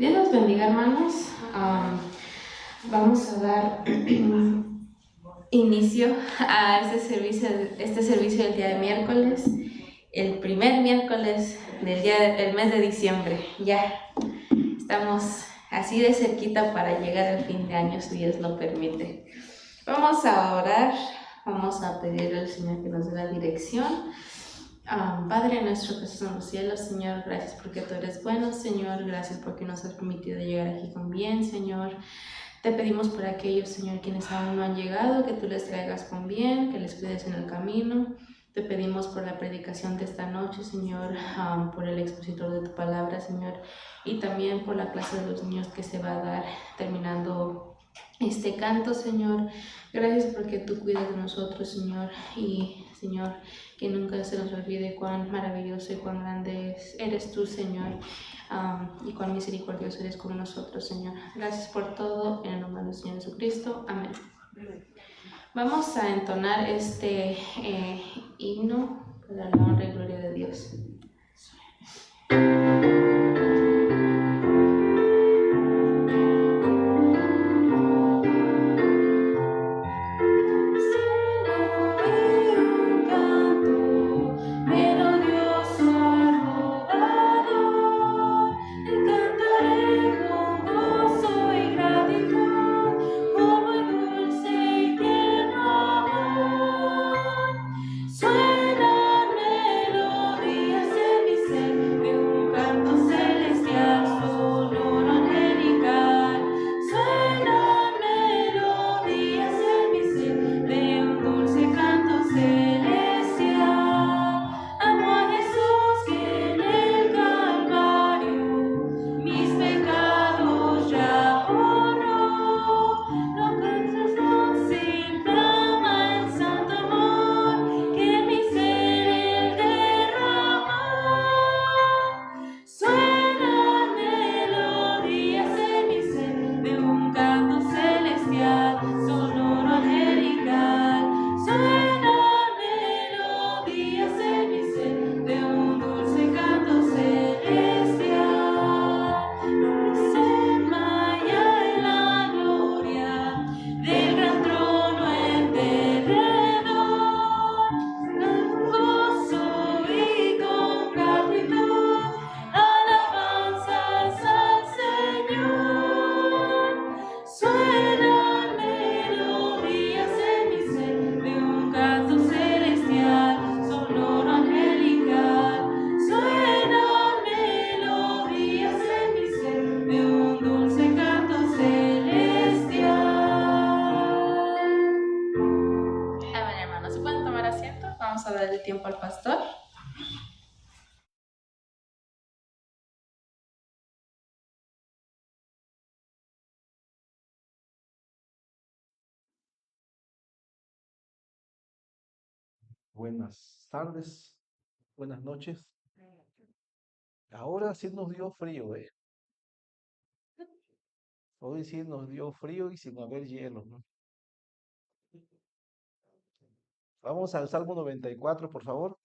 Dios los bendiga, hermanos. Vamos a dar inicio a este servicio del día de miércoles, el primer miércoles del mes de diciembre. Ya estamos así de cerquita para llegar al fin de año, si Dios lo permite. Vamos a orar, vamos a pedirle al Señor que nos dé la dirección. Padre nuestro que estás en los cielos, Señor, gracias porque tú eres bueno, Señor, gracias porque nos has permitido llegar aquí con bien, Señor. Te pedimos por aquellos, Señor, quienes aún no han llegado, que tú les traigas con bien, que les cuides en el camino. Te pedimos por la predicación de esta noche, Señor, por el expositor de tu palabra, Señor, y también por la clase de los niños que se va a dar terminando este canto, Señor. Gracias porque tú cuidas de nosotros, Señor, y, Señor, que nunca se nos olvide cuán maravilloso y cuán grande eres tú, Señor, y cuán misericordioso eres con nosotros, Señor. Gracias por todo, en el nombre del Señor Jesucristo. Amén. Vamos a entonar este himno para la honra y gloria de Dios. Vamos a darle tiempo al pastor. Buenas tardes, buenas noches. Ahora sí nos dio frío, ¿eh? Hoy sí nos dio frío y sin haber hielo, ¿no? Vamos al Salmo 94, por favor.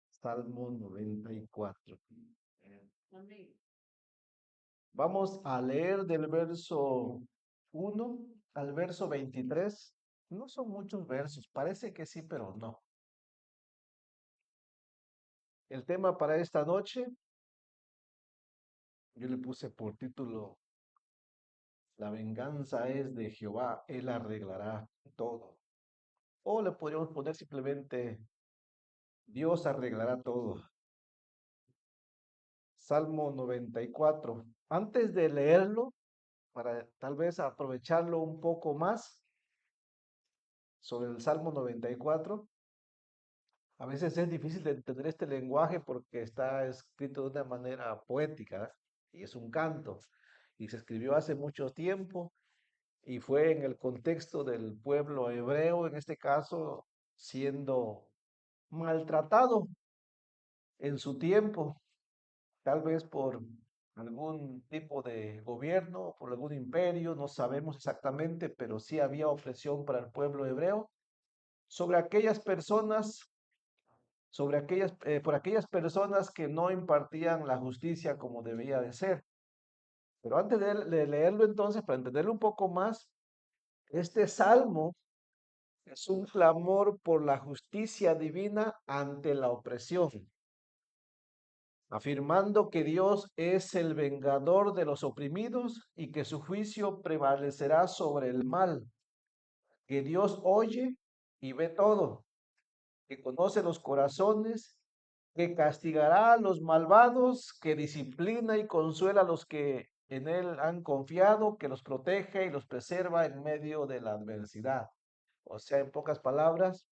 Salmo 94. Vamos a leer del verso 1 al verso 23. No son muchos versos, parece que sí, pero no. El tema para esta noche, yo le puse por título, La venganza es de Jehová, él arreglará todo. O le podríamos poner simplemente, Dios arreglará todo. Salmo 94. Antes de leerlo, para tal vez aprovecharlo un poco más sobre el Salmo 94, a veces es difícil de entender este lenguaje porque está escrito de una manera poética, ¿eh? Y es un canto. Y se escribió hace mucho tiempo y fue en el contexto del pueblo hebreo, en este caso, siendo maltratado en su tiempo, tal vez por algún tipo de gobierno, por algún imperio, no sabemos exactamente, pero sí había opresión para el pueblo hebreo sobre aquellas personas por aquellas personas que no impartían la justicia como debía de ser. Pero antes de leerlo entonces, para entenderlo un poco más, este salmo es un clamor por la justicia divina ante la opresión, afirmando que Dios es el vengador de los oprimidos y que su juicio prevalecerá sobre el mal, que Dios oye y ve todo, que conoce los corazones, que castigará a los malvados, que disciplina y consuela a los que en él han confiado, que los protege y los preserva en medio de la adversidad. O sea, en pocas palabras,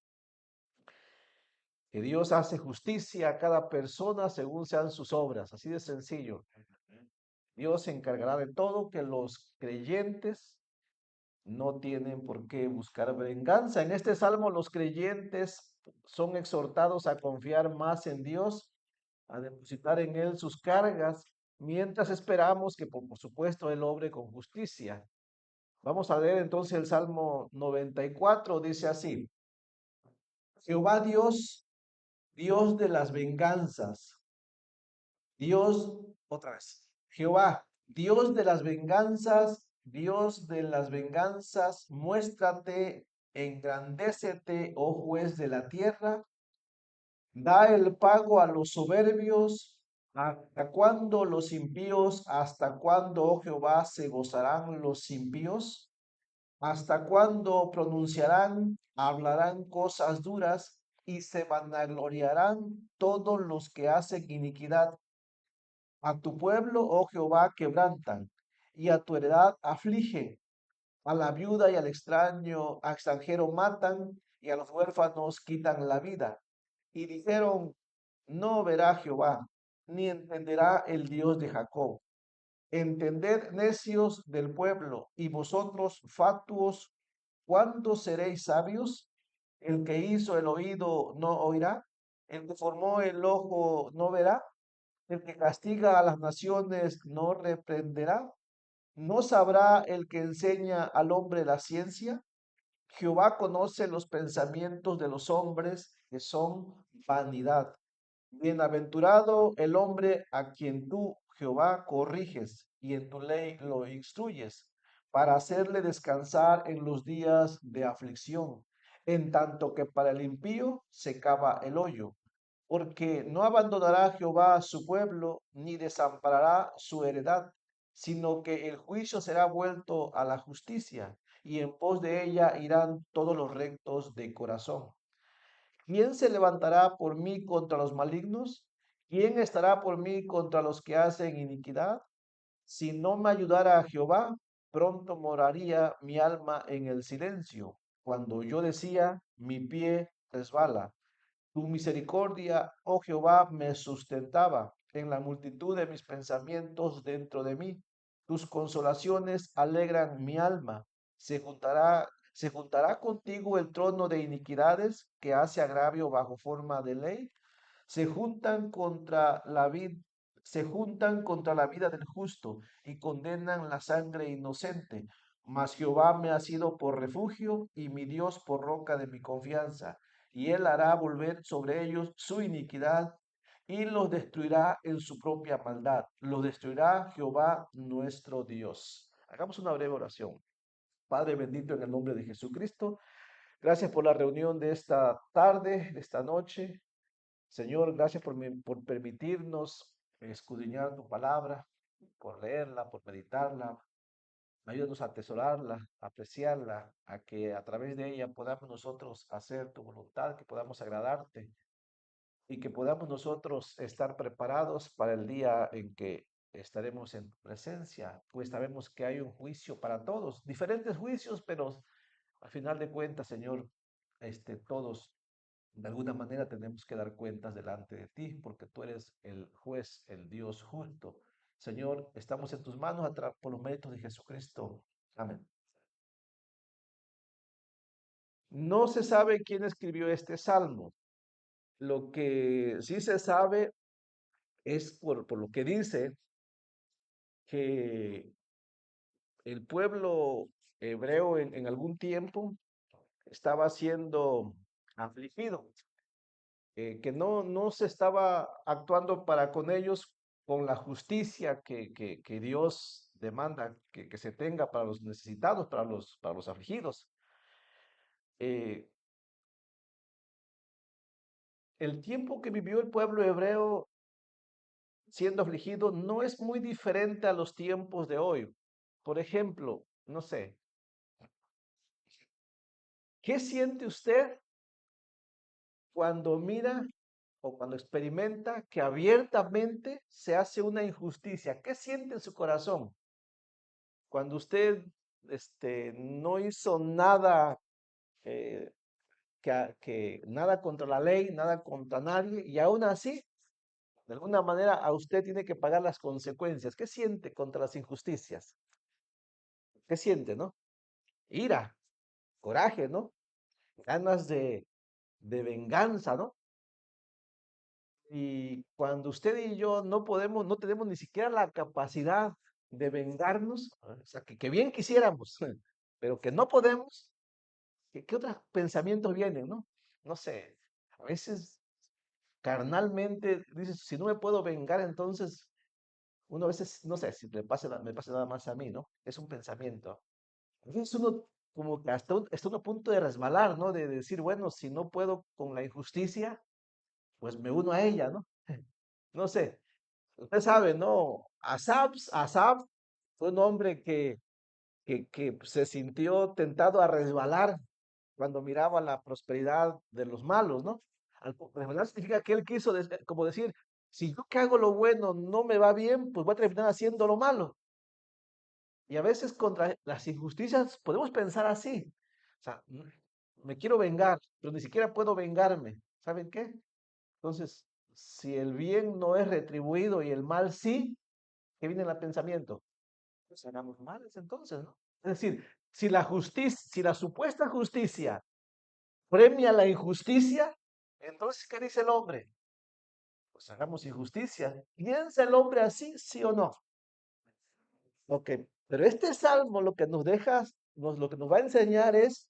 que Dios hace justicia a cada persona según sean sus obras. Así de sencillo. Dios se encargará de todo, que los creyentes no tienen por qué buscar venganza. En este salmo los creyentes son exhortados a confiar más en Dios, a depositar en Él sus cargas, mientras esperamos que por supuesto Él obre con justicia. Vamos a leer entonces el Salmo 94, dice así: Jehová Dios, Dios de las venganzas, Dios, otra vez, Jehová, Dios de las venganzas, muéstrate, engrandécete, oh juez de la tierra, da el pago a los soberbios. ¿Hasta cuándo los impíos, hasta cuándo, oh Jehová, se gozarán los impíos? ¿Hasta cuándo pronunciarán, hablarán cosas duras y se vanagloriarán todos los que hacen iniquidad? A tu pueblo, oh Jehová, quebrantan, y a tu heredad afligen. A la viuda y al extranjero matan, y a los huérfanos quitan la vida. Y dijeron, no verá Jehová, ni entenderá el Dios de Jacob. Entended, necios del pueblo, y vosotros, fatuos, ¿cuándo seréis sabios? El que hizo el oído no oirá, el que formó el ojo no verá, el que castiga a las naciones no reprenderá. ¿No sabrá el que enseña al hombre la ciencia? Jehová conoce los pensamientos de los hombres, que son vanidad. Bienaventurado el hombre a quien tú, Jehová, corriges y en tu ley lo instruyes, para hacerle descansar en los días de aflicción, en tanto que para el impío se cava el hoyo. Porque no abandonará Jehová a su pueblo, ni desamparará su heredad, sino que el juicio será vuelto a la justicia, y en pos de ella irán todos los rectos de corazón. ¿Quién se levantará por mí contra los malignos? ¿Quién estará por mí contra los que hacen iniquidad? Si no me ayudara Jehová, pronto moraría mi alma en el silencio. Cuando yo decía, mi pie resbala. Tu misericordia, oh Jehová, me sustentaba en la multitud de mis pensamientos dentro de mí. Tus consolaciones alegran mi alma. Se juntará contigo el trono de iniquidades que hace agravio bajo forma de ley. Se juntan contra la vida, se juntan contra la vida del justo y condenan la sangre inocente. Mas Jehová me ha sido por refugio y mi Dios por roca de mi confianza. Y él hará volver sobre ellos su iniquidad y los destruirá en su propia maldad. Los destruirá Jehová nuestro Dios. Hagamos una breve oración. Padre bendito, en el nombre de Jesucristo, gracias por la reunión de esta tarde, de esta noche. Señor, gracias por permitirnos escudriñar tu palabra, por leerla, por meditarla. Ayúdanos a atesorarla, a apreciarla, a que a través de ella podamos nosotros hacer tu voluntad, que podamos agradarte y que podamos nosotros estar preparados para el día en que estaremos en tu presencia, pues sabemos que hay un juicio para todos, diferentes juicios, pero al final de cuentas, Señor, todos de alguna manera tenemos que dar cuentas delante de ti, porque tú eres el juez, el Dios justo. Señor, estamos en tus manos por los méritos de Jesucristo. Amén. No se sabe quién escribió este salmo. Lo que sí se sabe es por lo que dice que el pueblo hebreo en algún tiempo estaba siendo afligido. que no se estaba actuando para con ellos con la justicia que Dios demanda que se tenga para los necesitados, para los afligidos. Eh, el tiempo que vivió el pueblo hebreo siendo afligido no es muy diferente a los tiempos de hoy. Por ejemplo, no sé, ¿qué siente usted cuando mira o cuando experimenta que abiertamente se hace una injusticia? ¿Qué siente en su corazón cuando usted no hizo nada, eh, que nada contra la ley, nada contra nadie, y aún así, de alguna manera, a usted tiene que pagar las consecuencias? ¿Qué siente contra las injusticias? ¿Qué siente, no? Ira, coraje, ¿no? Ganas de venganza, ¿no? Y cuando usted y yo no podemos, no tenemos ni siquiera la capacidad de vengarnos, o sea, que bien quisiéramos, pero que no podemos, ¿qué otros pensamientos vienen, no? No sé, a veces carnalmente dices, si no me puedo vengar, entonces uno a veces, no sé, si me pasa nada más a mí, ¿no? Es un pensamiento. A veces uno como que hasta uno a punto de resbalar, ¿no? De decir, bueno, si no puedo con la injusticia, pues me uno a ella, ¿no? No sé, usted sabe, ¿no? Asab fue un hombre que se sintió tentado a resbalar cuando miraba la prosperidad de los malos, ¿no? Resbalar significa que él quiso, como decir, si yo que hago lo bueno no me va bien, pues voy a terminar haciendo lo malo. Y a veces contra las injusticias podemos pensar así. O sea, me quiero vengar, pero ni siquiera puedo vengarme. ¿Saben qué? Entonces, si el bien no es retribuido y el mal sí, ¿qué viene el pensamiento? Pues hagamos males entonces, ¿no? Es decir, si la supuesta justicia premia la injusticia, entonces, ¿qué dice el hombre? Pues hagamos injusticia. ¿Piensa el hombre así, sí o no? Ok, pero este salmo lo que nos deja, lo que nos va a enseñar es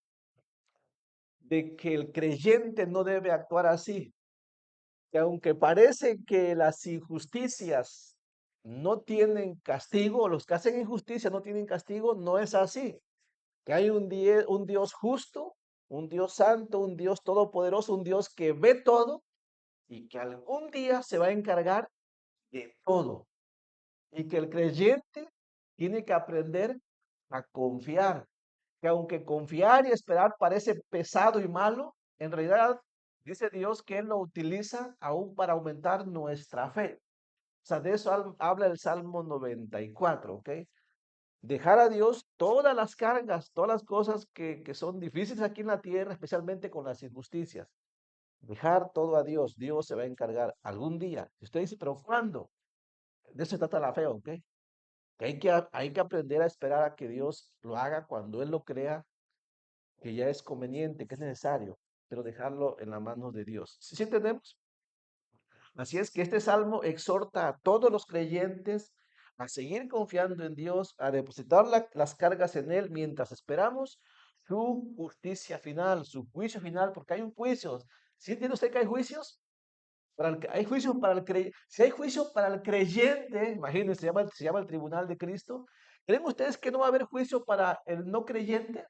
de que el creyente no debe actuar así, que aunque parece que las injusticias no tienen castigo, o los que hacen injusticia no tienen castigo, no es así. Que hay un Dios justo, un Dios santo, un Dios todopoderoso, un Dios que ve todo y que algún día se va a encargar de todo. Y que el creyente tiene que aprender a confiar, que aunque confiar y esperar parece pesado y malo, en realidad dice Dios que Él lo utiliza aún para aumentar nuestra fe. O sea, de eso habla el Salmo 94, ¿ok? Dejar a Dios todas las cargas, todas las cosas que son difíciles aquí en la tierra, especialmente con las injusticias. Dejar todo a Dios, Dios se va a encargar algún día. Y usted dice, pero ¿cuándo? De eso se trata la fe, ¿ok? Que hay que aprender a esperar a que Dios lo haga cuando Él lo crea, que ya es conveniente, que es necesario, pero dejarlo en las manos de Dios. ¿Sí entendemos? Así es que este salmo exhorta a todos los creyentes a seguir confiando en Dios, a depositar las cargas en Él mientras esperamos su justicia final, su juicio final, porque hay un juicio. ¿Sí entiende usted que hay juicios? Hay juicios para el creyente. Si hay juicio para el creyente, imagínense, se llama el tribunal de Cristo. ¿Creen ustedes que no va a haber juicio para el no creyente,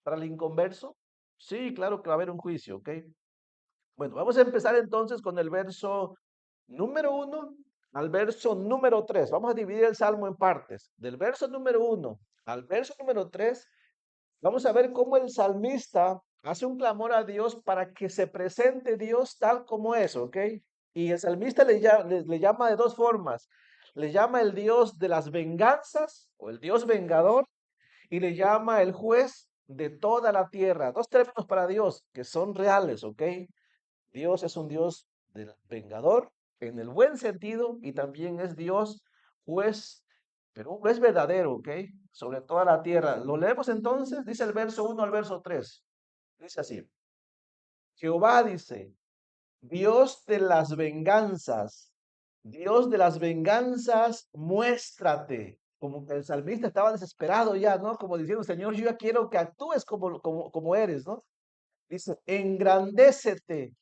para el inconverso? Sí, claro que va a haber un juicio, ¿ok? Bueno, vamos a empezar entonces con el verso número 1 al verso número 3. Vamos a dividir el salmo en partes. Del verso número 1 al verso número 3, vamos a ver cómo el salmista hace un clamor a Dios para que se presente Dios tal como es, ¿ok? Y el salmista le llama de dos formas. Le llama el Dios de las venganzas o el Dios vengador y le llama el juez de toda la tierra. Dos términos para Dios que son reales, ¿ok? Dios es un Dios del vengador en el buen sentido y también es Dios juez, pero un juez verdadero, ¿ok? Sobre toda la tierra. Lo leemos entonces, dice el verso 1 al verso 3. Dice así, Jehová dice, Dios de las venganzas, Dios de las venganzas, muéstrate. Como que el salmista estaba desesperado ya, ¿no? Como diciendo, Señor, yo ya quiero que actúes como eres, ¿no? Dice, engrandécete,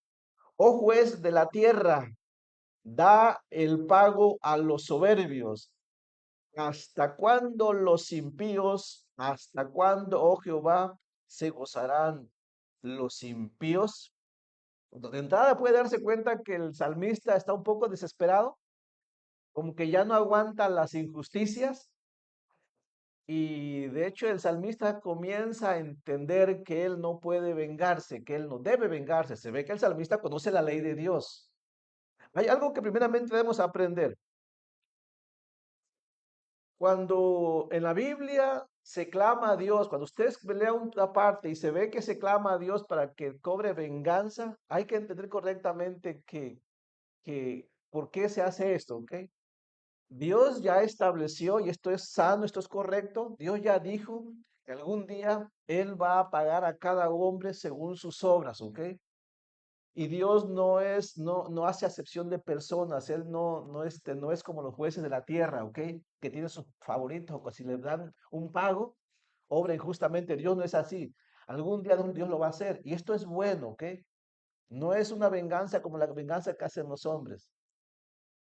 oh juez de la tierra, da el pago a los soberbios. ¿Hasta cuándo los impíos, hasta cuándo, oh Jehová, se gozarán los impíos? De entrada puede darse cuenta que el salmista está un poco desesperado, como que ya no aguanta las injusticias. Y de hecho el salmista comienza a entender que él no puede vengarse, que él no debe vengarse. Se ve que el salmista conoce la ley de Dios. Hay algo que primeramente debemos aprender. Cuando en la Biblia se clama a Dios, cuando usted lea una parte y se ve que se clama a Dios para que cobre venganza, hay que entender correctamente que por qué se hace esto, ¿ok? Dios ya estableció, y esto es sano, esto es correcto, Dios ya dijo que algún día Él va a pagar a cada hombre según sus obras, ¿ok? Y Dios no hace acepción de personas, Él no es como los jueces de la tierra, ¿ok? Que tienen sus favoritos, o que si le dan un pago, obra injustamente. Dios no es así. Algún día Dios lo va a hacer. Y esto es bueno, ¿ok? No es una venganza como la venganza que hacen los hombres.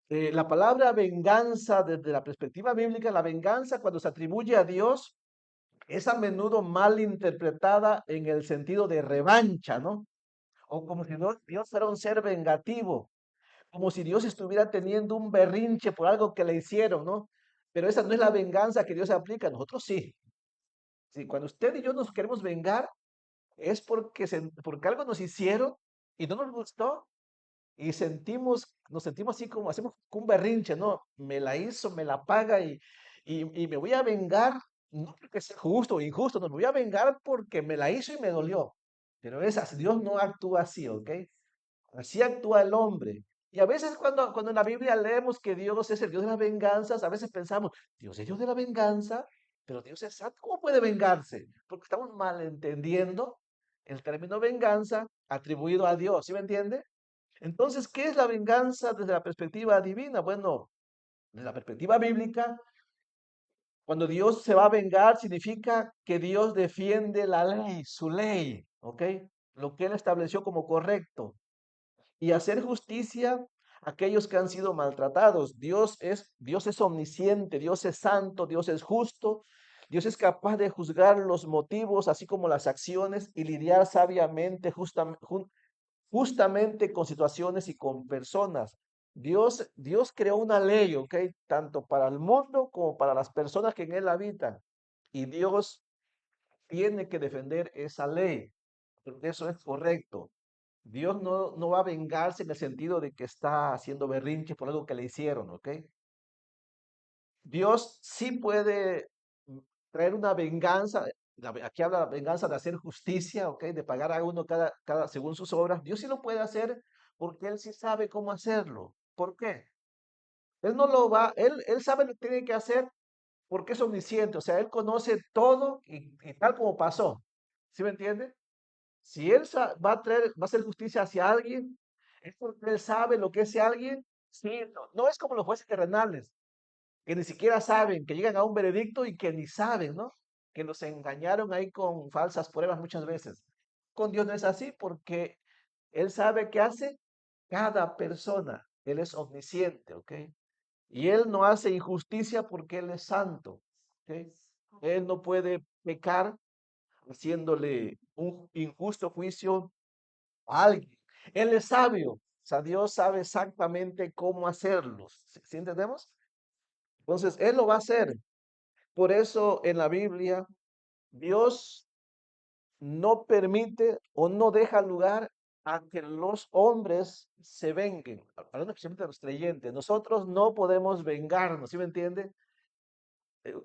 La palabra venganza, desde la perspectiva bíblica, la venganza cuando se atribuye a Dios es a menudo mal interpretada en el sentido de revancha, ¿no? O como si Dios fuera un ser vengativo, como si Dios estuviera teniendo un berrinche por algo que le hicieron, ¿no? Pero esa no es la venganza que Dios aplica, nosotros sí. Sí, cuando usted y yo nos queremos vengar, es porque algo nos hicieron y no nos gustó y nos sentimos así como hacemos un berrinche, ¿no? Me la hizo, me la paga y me voy a vengar, no porque sea justo o injusto, no, me voy a vengar porque me la hizo y me dolió. Pero Dios no actúa así, ¿ok? Así actúa el hombre. Y a veces cuando en la Biblia leemos que Dios es el Dios de las venganzas, a veces pensamos, Dios es Dios de la venganza, pero Dios es santo, ¿cómo puede vengarse? Porque estamos malentendiendo el término venganza atribuido a Dios, ¿sí me entiende? Entonces, ¿qué es la venganza desde la perspectiva divina? Bueno, desde la perspectiva bíblica, cuando Dios se va a vengar, significa que Dios defiende la ley, su ley, ¿ok? Lo que Él estableció como correcto. Y hacer justicia a aquellos que han sido maltratados. Dios es omnisciente, Dios es santo, Dios es justo, Dios es capaz de juzgar los motivos, así como las acciones, y lidiar sabiamente, justamente con situaciones y con personas. Dios creó una ley, ¿ok? Tanto para el mundo como para las personas que en él habitan. Y Dios tiene que defender esa ley, porque eso es correcto. Dios no va a vengarse en el sentido de que está haciendo berrinche por algo que le hicieron, ¿ok? Dios sí puede mm, traer una venganza. Aquí habla la venganza de hacer justicia, ¿ok? De pagar a uno cada según sus obras. Dios sí lo puede hacer porque Él sí sabe cómo hacerlo. ¿Por qué? Él no lo va, él sabe lo que tiene que hacer porque es omnisciente. O sea, Él conoce todo y tal como pasó. ¿Sí me entiende? Si va a traer, va a hacer justicia hacia alguien, es porque él sabe lo que ese alguien, sí, no es como los jueces terrenales, que ni siquiera saben, que llegan a un veredicto y que ni saben, ¿no? Que los engañaron ahí con falsas pruebas muchas veces. Con Dios no es así porque él sabe qué hace cada persona. Él es omnisciente, ¿ok? Y él no hace injusticia porque él es santo, ¿ok? Él no puede pecar haciéndole un injusto juicio a alguien. Él es sabio, o sea, Dios sabe exactamente cómo hacerlo. ¿Sí entendemos? Entonces, Él lo va a hacer. Por eso en la Biblia, Dios no permite o no deja lugar a que los hombres se venguen. Hablando especialmente de los creyentes, nosotros no podemos vengarnos, ¿sí me entiende?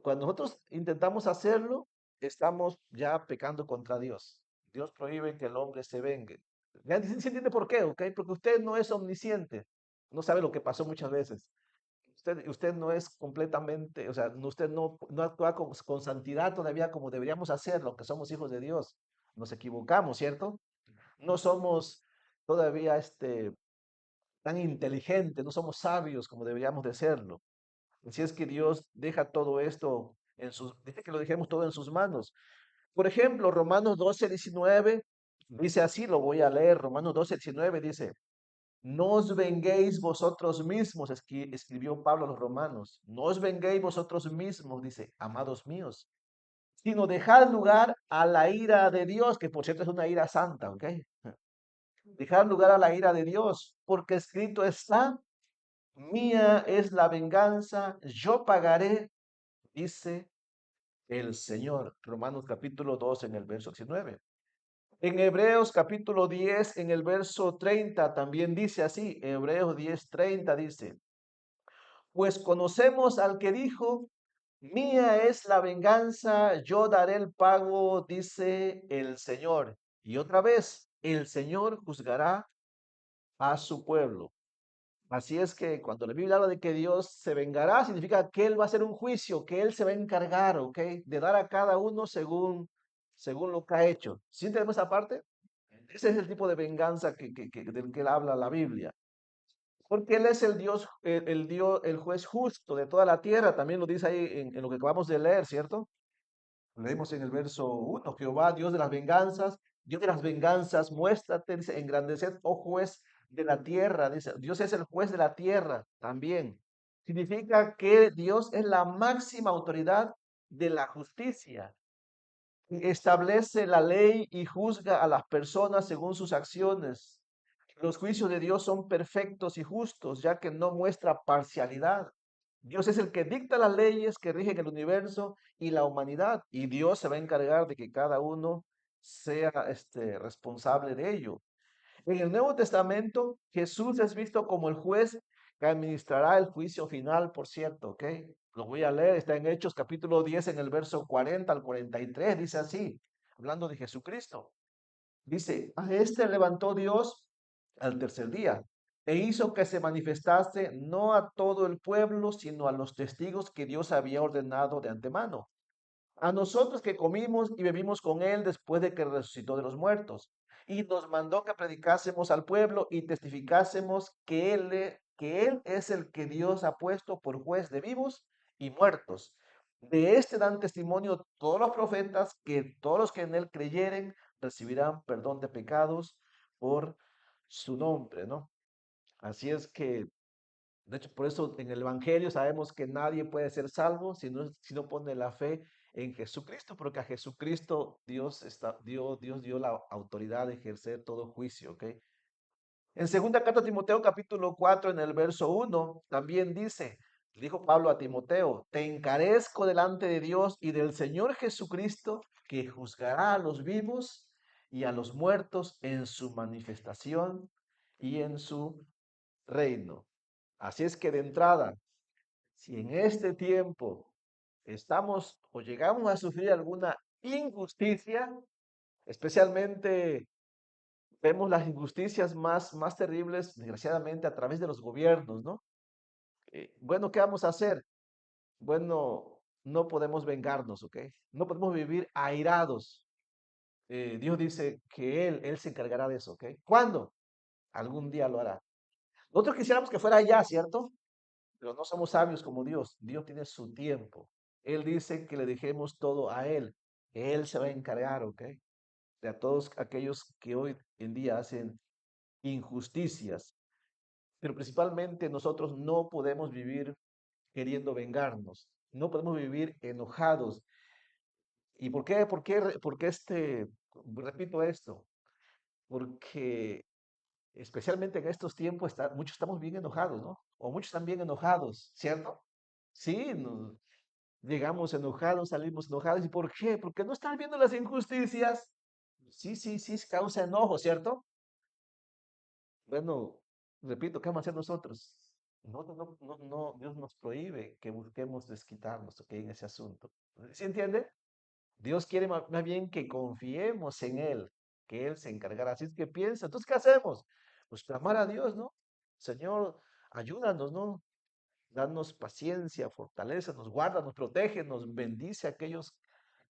Cuando nosotros intentamos hacerlo, estamos ya pecando contra Dios. Dios prohíbe que el hombre se vengue. ¿Ya se entiende por qué? ¿Ok? Porque usted no es omnisciente. No sabe lo que pasó muchas veces. Usted no es completamente, o sea, usted no actúa con santidad todavía como deberíamos hacerlo, que somos hijos de Dios. Nos equivocamos, ¿cierto? No somos todavía tan inteligentes, no somos sabios como deberíamos de serlo. Así es que Dios deja todo esto dice que lo dejemos todo en sus manos. Por ejemplo, Romanos 12:19 dice así, lo voy a leer, Romanos 12:19 dice, No os venguéis vosotros mismos, escribió Pablo a los romanos. No os venguéis vosotros mismos, dice, amados míos, sino dejad lugar a la ira de Dios, que por cierto es una ira santa, ¿ok? Dejad lugar a la ira de Dios, porque escrito está, mía es la venganza, yo pagaré, dice el Señor. Romanos capítulo 2 en el verso 19. En Hebreos capítulo 10 en el verso 30 también dice así, Hebreos 10:30 dice, pues conocemos al que dijo, mía es la venganza, yo daré el pago, dice el Señor. Y otra vez, el Señor juzgará a su pueblo. Así es que cuando la Biblia habla de que Dios se vengará, significa que Él va a hacer un juicio, que Él se va a encargar, ¿ok? De dar a cada uno según lo que ha hecho. ¿Sí entendemos esa parte? Ese es el tipo de venganza del que habla la Biblia. Porque Él es el Dios, Dios, el juez justo de toda la tierra. También lo dice ahí en lo que acabamos de leer, ¿cierto? Leemos en el verso 1, Jehová, Dios de las venganzas, muéstrate, dice, engrandeced, oh juez de la tierra, dice, Dios es el juez de la tierra también. Significa que Dios es la máxima autoridad de la justicia. Establece la ley y juzga a las personas según sus acciones. Los juicios de Dios son perfectos y justos, ya que no muestra parcialidad. Dios es el que dicta las leyes que rigen el universo y la humanidad, y Dios se va a encargar de que cada uno sea responsable de ello. En el Nuevo Testamento, Jesús es visto como el juez que administrará el juicio final, por cierto, ¿ok? Lo voy a leer, está en Hechos capítulo 10 en el verso 40 al 43, dice así, hablando de Jesucristo. Dice, a este levantó Dios al tercer día e hizo que se manifestase no a todo el pueblo, sino a los testigos que Dios había ordenado de antemano. A nosotros que comimos y bebimos con él después de que resucitó de los muertos. Y nos mandó que predicásemos al pueblo y testificásemos que él es el que Dios ha puesto por juez de vivos y muertos. De este dan testimonio todos los profetas que todos los que en él creyeren recibirán perdón de pecados por su nombre, ¿no? Así es que de hecho, por eso en el Evangelio sabemos que nadie puede ser salvo si no pone la fe en Jesucristo, porque a Jesucristo Dios dio la autoridad de ejercer todo juicio, ¿ok? En segunda carta a Timoteo capítulo 4 en el verso 1 también dice, dijo Pablo a Timoteo, te encarezco delante de Dios y del Señor Jesucristo que juzgará a los vivos y a los muertos en su manifestación y en su reino. Así es que de entrada, si en este tiempo estamos o llegamos a sufrir alguna injusticia, especialmente vemos las injusticias más terribles, desgraciadamente, a través de los gobiernos, ¿no? Bueno, ¿qué vamos a hacer? Bueno, no podemos vengarnos, ¿ok? No podemos vivir airados. Dios dice que Él se encargará de eso, ¿ok? ¿Cuándo? Algún día lo hará. Nosotros quisiéramos que fuera ya, ¿cierto? Pero no somos sabios como Dios. Dios tiene su tiempo. Él dice que le dejemos todo a Él. Él se va a encargar, ¿ok? De a todos aquellos que hoy en día hacen injusticias. Pero principalmente nosotros no podemos vivir queriendo vengarnos. No podemos vivir enojados. ¿Y por qué? ¿Por qué repito esto? Porque especialmente en estos tiempos muchos estamos bien enojados, ¿no? O muchos están bien enojados, ¿cierto? Sí, llegamos enojados, salimos enojados. ¿Y por qué? Porque no están viendo las injusticias. Sí, sí, sí, causa enojo, ¿cierto? Bueno, repito, ¿qué vamos a hacer nosotros? No, Dios nos prohíbe que busquemos desquitarnos, ¿ok? En ese asunto. ¿Sí entiende? Dios quiere más bien que confiemos en Él, que Él se encargará. Así es que piensa, entonces, ¿qué hacemos? Pues clamar a Dios, ¿no? Señor, ayúdanos, ¿no? Danos paciencia, fortalézanos, guárdanos, protégenos, bendice a aquellos,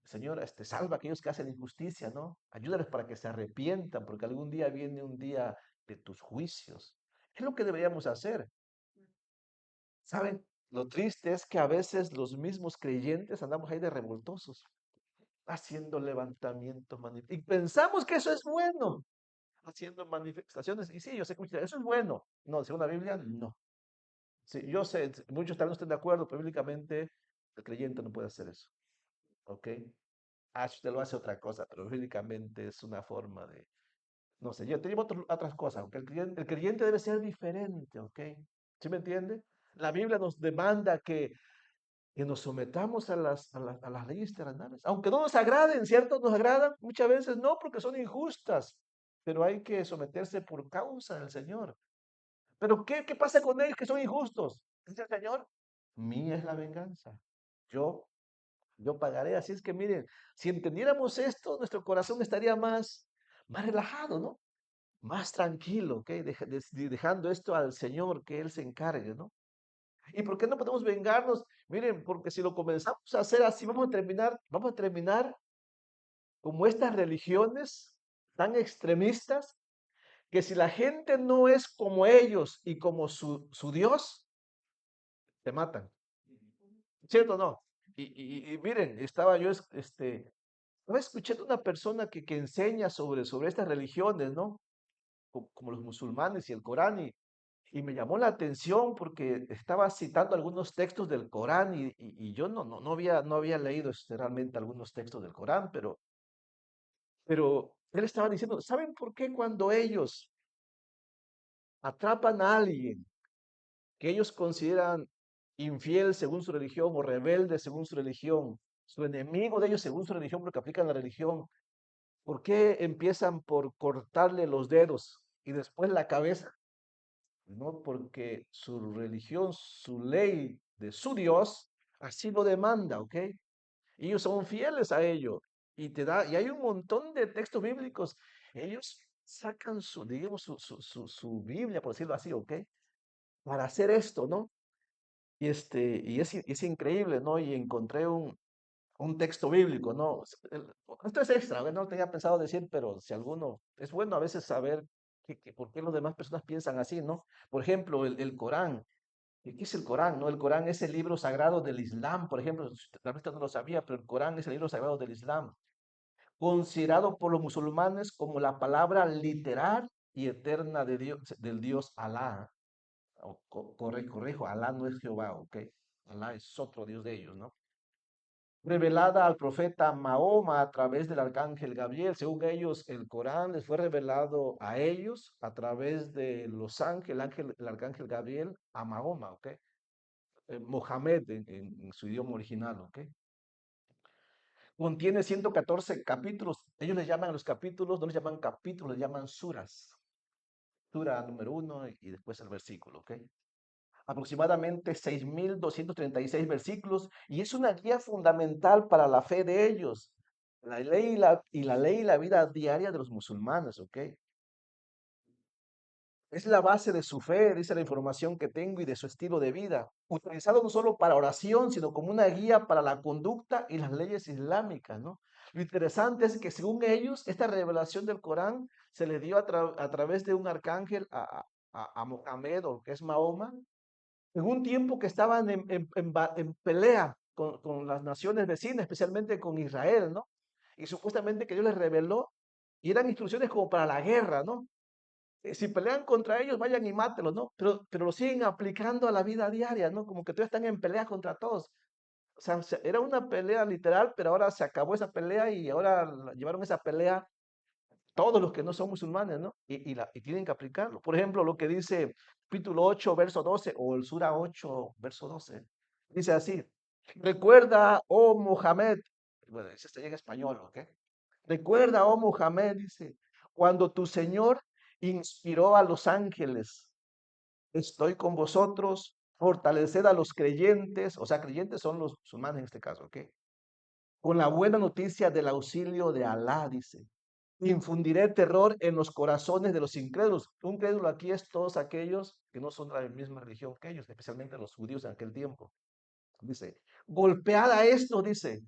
Señor, salva a aquellos que hacen injusticia, ¿no? Ayúdales para que se arrepientan, porque algún día viene un día de tus juicios. Es lo que deberíamos hacer. ¿Saben? Lo triste es que a veces los mismos creyentes andamos ahí de revoltosos, haciendo levantamientos, y pensamos que eso es bueno. haciendo manifestaciones. Y sí, yo sé que eso es bueno. No, según la Biblia, no. Sí, yo sé, muchos tal vez no estén de acuerdo, pero bíblicamente el creyente no puede hacer eso. ¿Ok? Ah, si usted lo hace otra cosa, pero bíblicamente es una forma de, no sé, yo tengo otras cosas, aunque el creyente debe ser diferente, ¿ok? ¿Sí me entiende? La Biblia nos demanda que nos sometamos a las leyes terrenales, aunque no nos agraden, ¿cierto? Nos agradan muchas veces, no, porque son injustas, pero hay que someterse por causa del Señor. Pero ¿qué pasa con ellos que son injustos? Dice el Señor, mía es la venganza. Yo, yo pagaré. Así es que miren, si entendiéramos esto, nuestro corazón estaría más relajado, ¿no? Más tranquilo, ¿ok? Dejando esto al Señor, que Él se encargue, ¿no? ¿Y por qué no podemos vengarnos? Miren, porque si lo comenzamos a hacer así, vamos a terminar como estas religiones tan extremistas, que si la gente no es como ellos y como su Dios, te matan. ¿Cierto o no? Y miren, estaba yo, estaba escuchando una persona que enseña sobre estas religiones, ¿no? Como los musulmanes y el Corán, y me llamó la atención porque estaba citando algunos textos del Corán y yo no había leído realmente algunos textos del Corán, pero él estaba diciendo, ¿saben por qué cuando ellos atrapan a alguien que ellos consideran infiel según su religión o rebelde según su religión, su enemigo de ellos según su religión porque aplican la religión, ¿por qué empiezan por cortarle los dedos y después la cabeza? No, porque su religión, su ley de su Dios, así lo demanda, ¿ok? Y ellos son fieles a ello. Y hay un montón de textos bíblicos. Ellos sacan digamos, su Biblia, por decirlo así, ¿ok? Para hacer esto, ¿no? Y es increíble, ¿no? Y encontré un texto bíblico, ¿no? Esto es extra, ¿no? No tenía pensado decir, pero si alguno, es bueno a veces saber por qué las demás personas piensan así, ¿no? Por ejemplo, el Corán. ¿Qué es el Corán, no? El Corán es el libro sagrado del Islam, por ejemplo, tal vez usted no lo sabía, pero el Corán es el libro sagrado del Islam, considerado por los musulmanes como la palabra literal y eterna de Dios, del Dios Alá. Corrijo, Alá no es Jehová, ¿ok? Alá es otro Dios de ellos, ¿no? Revelada al profeta Mahoma a través del arcángel Gabriel. Según ellos, el Corán les fue revelado a ellos a través de los ángeles, el arcángel Gabriel a Mahoma, ¿ok? Mohamed en su idioma original, ¿ok? Contiene 114 capítulos. Ellos les llaman a los capítulos, no les llaman capítulos, les llaman suras. Sura número uno y después el versículo, ¿ok? Aproximadamente 6.236 versículos y es una guía fundamental para la fe de ellos. La ley y la vida diaria de los musulmanes, ¿ok? Es la base de su fe, dice la información que tengo y de su estilo de vida, utilizado no solo para oración, sino como una guía para la conducta y las leyes islámicas, ¿no? Lo interesante es que según ellos, esta revelación del Corán se le dio a través de un arcángel a Mohamed, o que es Mahoma, en un tiempo que estaban en pelea con las naciones vecinas, especialmente con Israel, ¿no? Y supuestamente que Dios les reveló y eran instrucciones como para la guerra, ¿no? Si pelean contra ellos, vayan y mátenlos, ¿no? Pero lo siguen aplicando a la vida diaria, ¿no? Como que todavía están en pelea contra todos. O sea, era una pelea literal, pero ahora se acabó esa pelea y ahora llevaron esa pelea todos los que no son musulmanes, ¿no? Y tienen que aplicarlo. Por ejemplo, lo que dice capítulo 8, verso 12, o el Sura 8, verso 12. Dice así, recuerda, oh Mohamed, bueno, ese está en español, ¿ok? Recuerda, oh Mohamed, dice, cuando tu Señor inspiró a los ángeles, estoy con vosotros, fortaleced a los creyentes, o sea, creyentes son los musulmanes en este caso, ¿ok? Con la buena noticia del auxilio de Alá, dice. Infundiré terror en los corazones de los incrédulos. Un crédulo aquí es todos aquellos que no son de la misma religión que ellos, especialmente los judíos en aquel tiempo. Dice, golpead a esto, dice,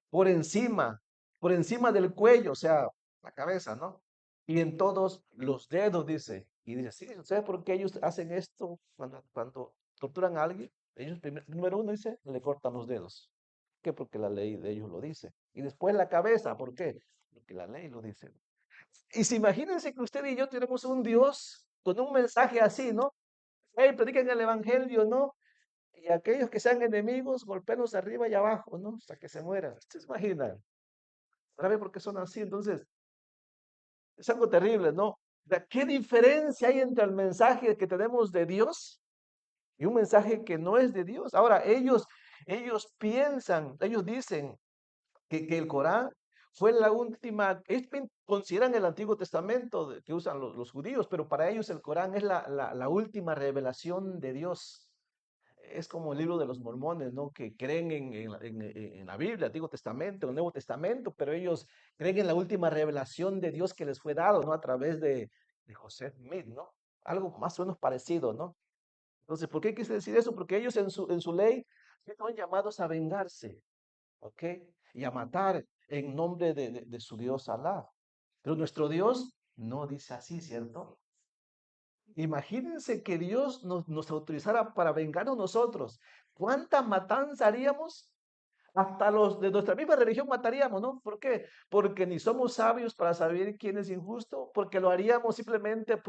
por encima, por encima del cuello, o sea, la cabeza, ¿no? Y en todos los dedos, dice. Y dice, sí, ¿sabes por qué ellos hacen esto cuando torturan a alguien? Ellos, número uno, dice, le cortan los dedos. ¿Por qué? Porque la ley de ellos lo dice. Y después la cabeza, ¿por qué? Porque la ley lo dice. Y si imagínense que usted y yo tenemos un Dios con un mensaje así, ¿no? Hey, prediquen el evangelio, ¿no? Y aquellos que sean enemigos, golpeenlos arriba y abajo, ¿no? Hasta que se mueran. ¿Ustedes se imaginan? ¿Sabe por qué son así? Entonces, es algo terrible, ¿no? ¿Qué diferencia hay entre el mensaje que tenemos de Dios y un mensaje que no es de Dios? Ahora, ellos piensan, ellos dicen que el Corán fue la última, consideran el Antiguo Testamento que usan los judíos, pero para ellos el Corán es la última revelación de Dios. Es como el libro de los mormones, ¿no? Que creen en la Biblia, Antiguo Testamento, el Nuevo Testamento, pero ellos creen en la última revelación de Dios que les fue dado, ¿no? A través de José Smith, ¿no? Algo más o menos parecido, ¿no? Entonces, ¿por qué quise decir eso? Porque ellos en su ley están llamados a vengarse, ¿ok? Y a matar en nombre de su Dios Alá. Pero nuestro Dios no dice así, ¿cierto? Imagínense que Dios nos autorizara para vengarnos nosotros. ¿Cuánta matanza haríamos? Hasta los de nuestra misma religión mataríamos, ¿no? ¿Por qué? Porque ni somos sabios para saber quién es injusto, porque lo haríamos simplemente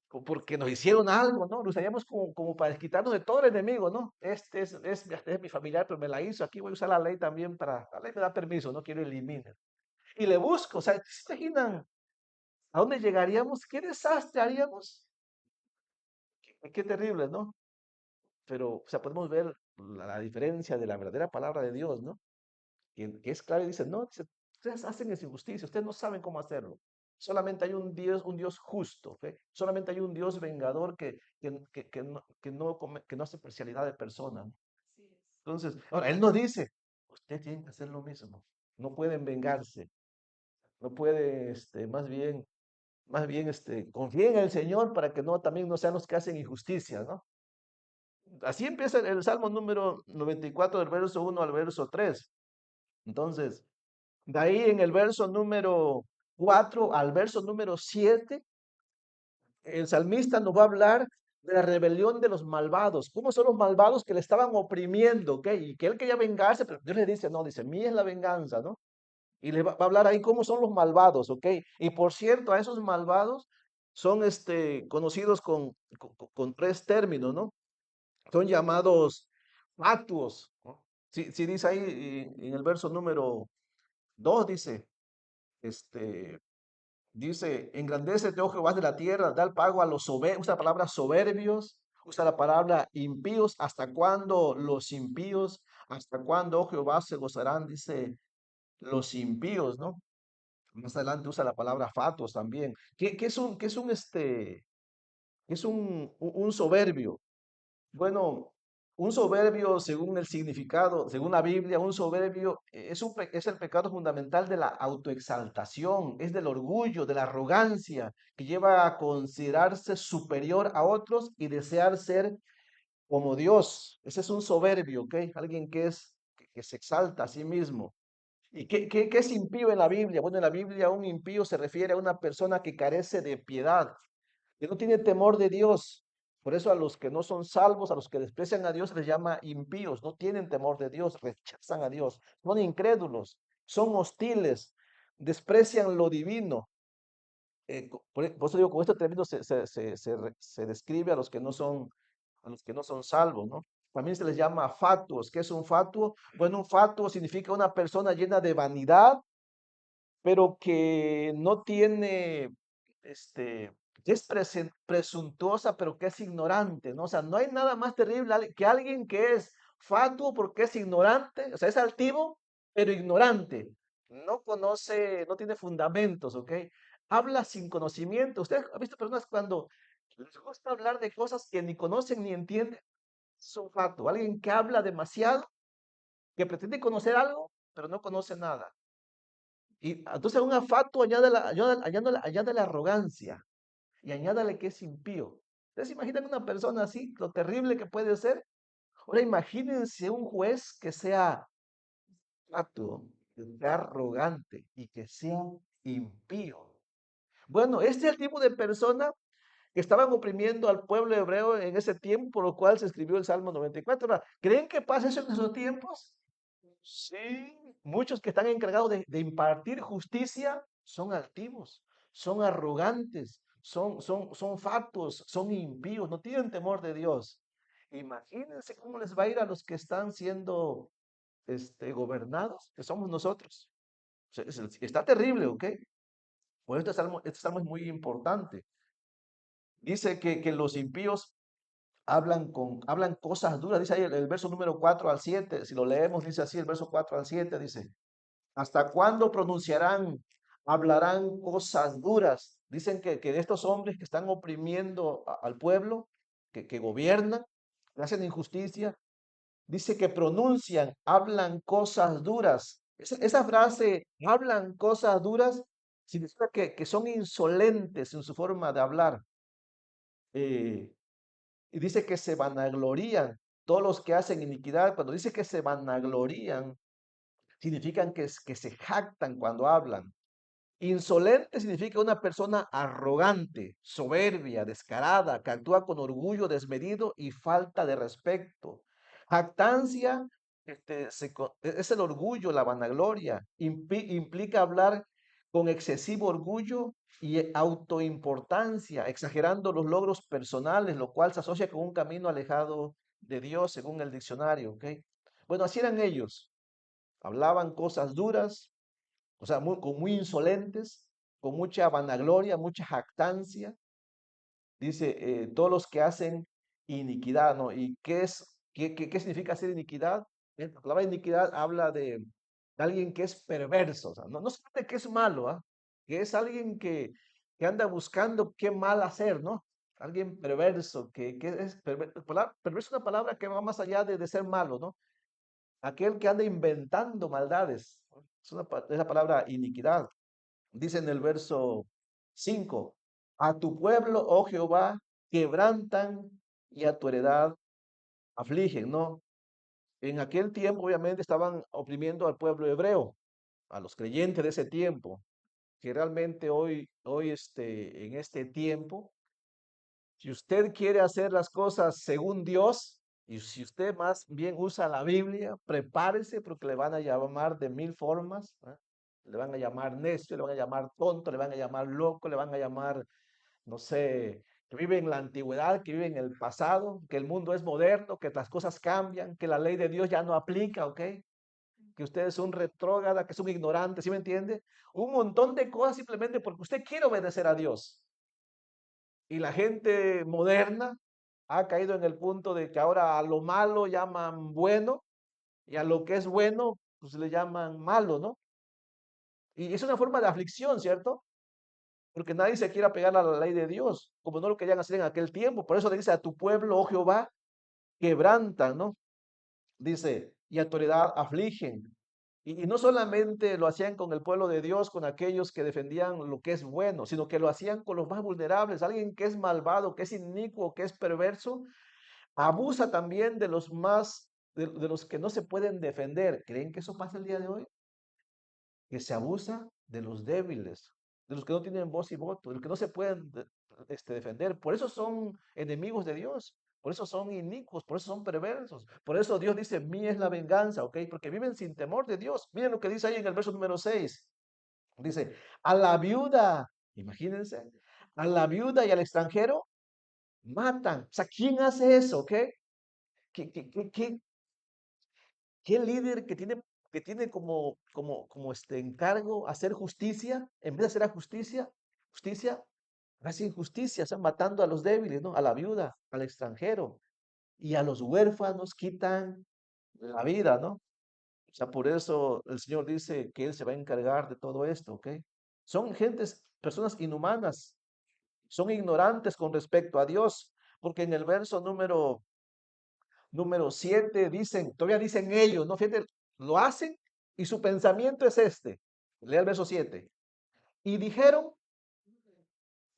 porque nos hicieron algo, ¿no? Lo usaríamos como para desquitarnos de todo el enemigo, ¿no? Este es mi familiar, pero me la hizo. Aquí voy a usar la ley también la ley me da permiso, no quiero eliminar. Y le busco, o sea, ¿se imaginan a dónde llegaríamos? ¿Qué desastre haríamos? Qué terrible, ¿no? Pero, o sea, podemos ver la diferencia de la verdadera palabra de Dios, ¿no? Que es claro y dice, no, dice, ustedes hacen esa injusticia, ustedes no saben cómo hacerlo. Solamente hay un Dios justo, ¿ok? Solamente hay un Dios vengador que no hace parcialidad de personas, ¿no? Entonces, ahora, Él nos dice, ustedes tienen que hacer lo mismo. No pueden vengarse, no pueden, más bien, confíen en el Señor para que también no sean los que hacen injusticia, ¿no? Así empieza el Salmo número 94 del verso 1 al verso 3. Entonces, de ahí en el verso número 4 al verso número 7, el salmista nos va a hablar de la rebelión de los malvados. ¿Cómo son los malvados que le estaban oprimiendo? ¿Ok? Y que él quería vengarse, pero Dios le dice, no, dice, mía es la venganza, ¿no? Y le va a hablar ahí cómo son los malvados, ¿ok? Y por cierto, a esos malvados son conocidos con tres términos, ¿no? Son llamados fatuos, ¿no? Si dice ahí en el verso número 2 este, engrandécete, oh Jehová de la tierra, da el pago a los soberbios, usa la palabra soberbios, usa la palabra impíos, hasta cuándo, oh Jehová, se gozarán, dice, los impíos, ¿no? Más adelante usa la palabra fatuos también. ¿Qué es un soberbio? Bueno, un soberbio, según el significado, según la Biblia, un soberbio es el pecado fundamental de la autoexaltación, es del orgullo, de la arrogancia, que lleva a considerarse superior a otros y desear ser como Dios. Ese es un soberbio, ¿ok? Alguien que se exalta a sí mismo. ¿Y qué es impío en la Biblia? Bueno, en la Biblia un impío se refiere a una persona que carece de piedad, que no tiene temor de Dios. Por eso a los que no son salvos, a los que desprecian a Dios, les llama impíos. No tienen temor de Dios, rechazan a Dios. Son incrédulos, son hostiles, desprecian lo divino. Por eso digo, con este término se describe a los que no son salvos, ¿no? También se les llama fatuos. ¿Qué es un fatuo? Bueno, un fatuo significa una persona llena de vanidad, pero que no tiene, que es presuntuosa, pero que es ignorante, ¿no? O sea, no hay nada más terrible que alguien que es fatuo porque es ignorante, o sea, es altivo, pero ignorante. No conoce, no tiene fundamentos, ¿ok? Habla sin conocimiento. ¿Usted ha visto personas cuando les gusta hablar de cosas que ni conocen ni entienden? Es un fatuo, alguien que habla demasiado, que pretende conocer algo, pero no conoce nada. Y entonces a un afecto añádale arrogancia y añádale que es impío. Ustedes imaginan una persona así, lo terrible que puede ser. Ahora imagínense un juez que sea fatuo, que sea arrogante y que sea impío. Bueno, este es el tipo de persona que estaban oprimiendo al pueblo hebreo en ese tiempo, por lo cual se escribió el Salmo 94. Ahora, ¿creen que pasa eso en esos tiempos? Sí, muchos que están encargados de impartir justicia son altivos, son arrogantes, son fatuos, son impíos, no tienen temor de Dios. Imagínense cómo les va a ir a los que están siendo gobernados, que somos nosotros. Está terrible, ¿ok? Por eso este salmo es muy importante. Dice que los impíos hablan cosas duras. Dice ahí el verso número 4 al 7. Si lo leemos, dice así, el verso 4 al 7 dice, ¿hasta cuándo pronunciarán, hablarán cosas duras? Dicen que de estos hombres que están oprimiendo al pueblo, que gobiernan, que hacen injusticia, dice que pronuncian, hablan cosas duras. Esa frase, hablan cosas duras, significa que son insolentes en su forma de hablar. Eh, y dice que se vanaglorían. Todos los que hacen iniquidad, cuando dice que se vanaglorían, significan que se jactan cuando hablan. Insolente significa una persona arrogante, soberbia, descarada, que actúa con orgullo desmedido y falta de respeto. Jactancia es el orgullo, la vanagloria. Implica hablar con excesivo orgullo y autoimportancia, exagerando los logros personales, lo cual se asocia con un camino alejado de Dios, según el diccionario. ¿Ok? Bueno, así eran ellos. Hablaban cosas duras, o sea, muy insolentes, con mucha vanagloria, mucha jactancia. Dice, todos los que hacen iniquidad, ¿no? ¿Y qué significa hacer iniquidad? La palabra iniquidad habla de alguien que es perverso, o sea, no solamente que es malo, ¿ah? Que es alguien que anda buscando qué mal hacer, ¿no? Alguien perverso, que es perverso es una palabra que va más allá de ser malo, ¿no? Aquel que anda inventando maldades, ¿no? Es la palabra iniquidad. Dice en el verso 5, a tu pueblo, oh Jehová, quebrantan y a tu heredad afligen, ¿no? En aquel tiempo, obviamente, estaban oprimiendo al pueblo hebreo, a los creyentes de ese tiempo, que realmente hoy en este tiempo, si usted quiere hacer las cosas según Dios, y si usted más bien usa la Biblia, prepárese porque le van a llamar de mil formas, ¿eh? Le van a llamar necio, le van a llamar tonto, le van a llamar loco, le van a llamar, no sé, que vive en la antigüedad, que vive en el pasado, que el mundo es moderno, que las cosas cambian, que la ley de Dios ya no aplica, ¿ok? Que usted es un retrógrada, que es un ignorante, ¿sí me entiende? Un montón de cosas simplemente porque usted quiere obedecer a Dios. Y la gente moderna ha caído en el punto de que ahora a lo malo llaman bueno y a lo que es bueno, pues le llaman malo, ¿no? Y es una forma de aflicción, ¿cierto? Porque nadie se quiere apegar a la ley de Dios, como no lo querían hacer en aquel tiempo. Por eso le dice a tu pueblo, oh Jehová, quebrantan, ¿no? Dice, y autoridad afligen. Y no solamente lo hacían con el pueblo de Dios, con aquellos que defendían lo que es bueno, sino que lo hacían con los más vulnerables. Alguien que es malvado, que es inicuo, que es perverso, abusa también de los de los que no se pueden defender. ¿Creen que eso pasa el día de hoy? Que se abusa de los débiles, de los que no tienen voz y voto, de los que no se pueden defender. Por eso son enemigos de Dios, por eso son inicuos, por eso son perversos. Por eso Dios dice, mía es la venganza, ¿ok? Porque viven sin temor de Dios. Miren lo que dice ahí en el verso número 6. Dice, a la viuda, imagínense, a la viuda y al extranjero matan. O sea, ¿quién hace eso, ok? ¿Qué líder que tiene como este encargo hacer justicia, en vez de hacer justicia, hace injusticia, están matando a los débiles, ¿no? A la viuda, al extranjero y a los huérfanos quitan la vida, ¿no? O sea, por eso el Señor dice que Él se va a encargar de todo esto, ¿ok? Son personas inhumanas, son ignorantes con respecto a Dios, porque en el verso número 7 dicen, todavía dicen ellos, ¿no? Fíjate, lo hacen y su pensamiento es este. Lea el verso 7. Y dijeron,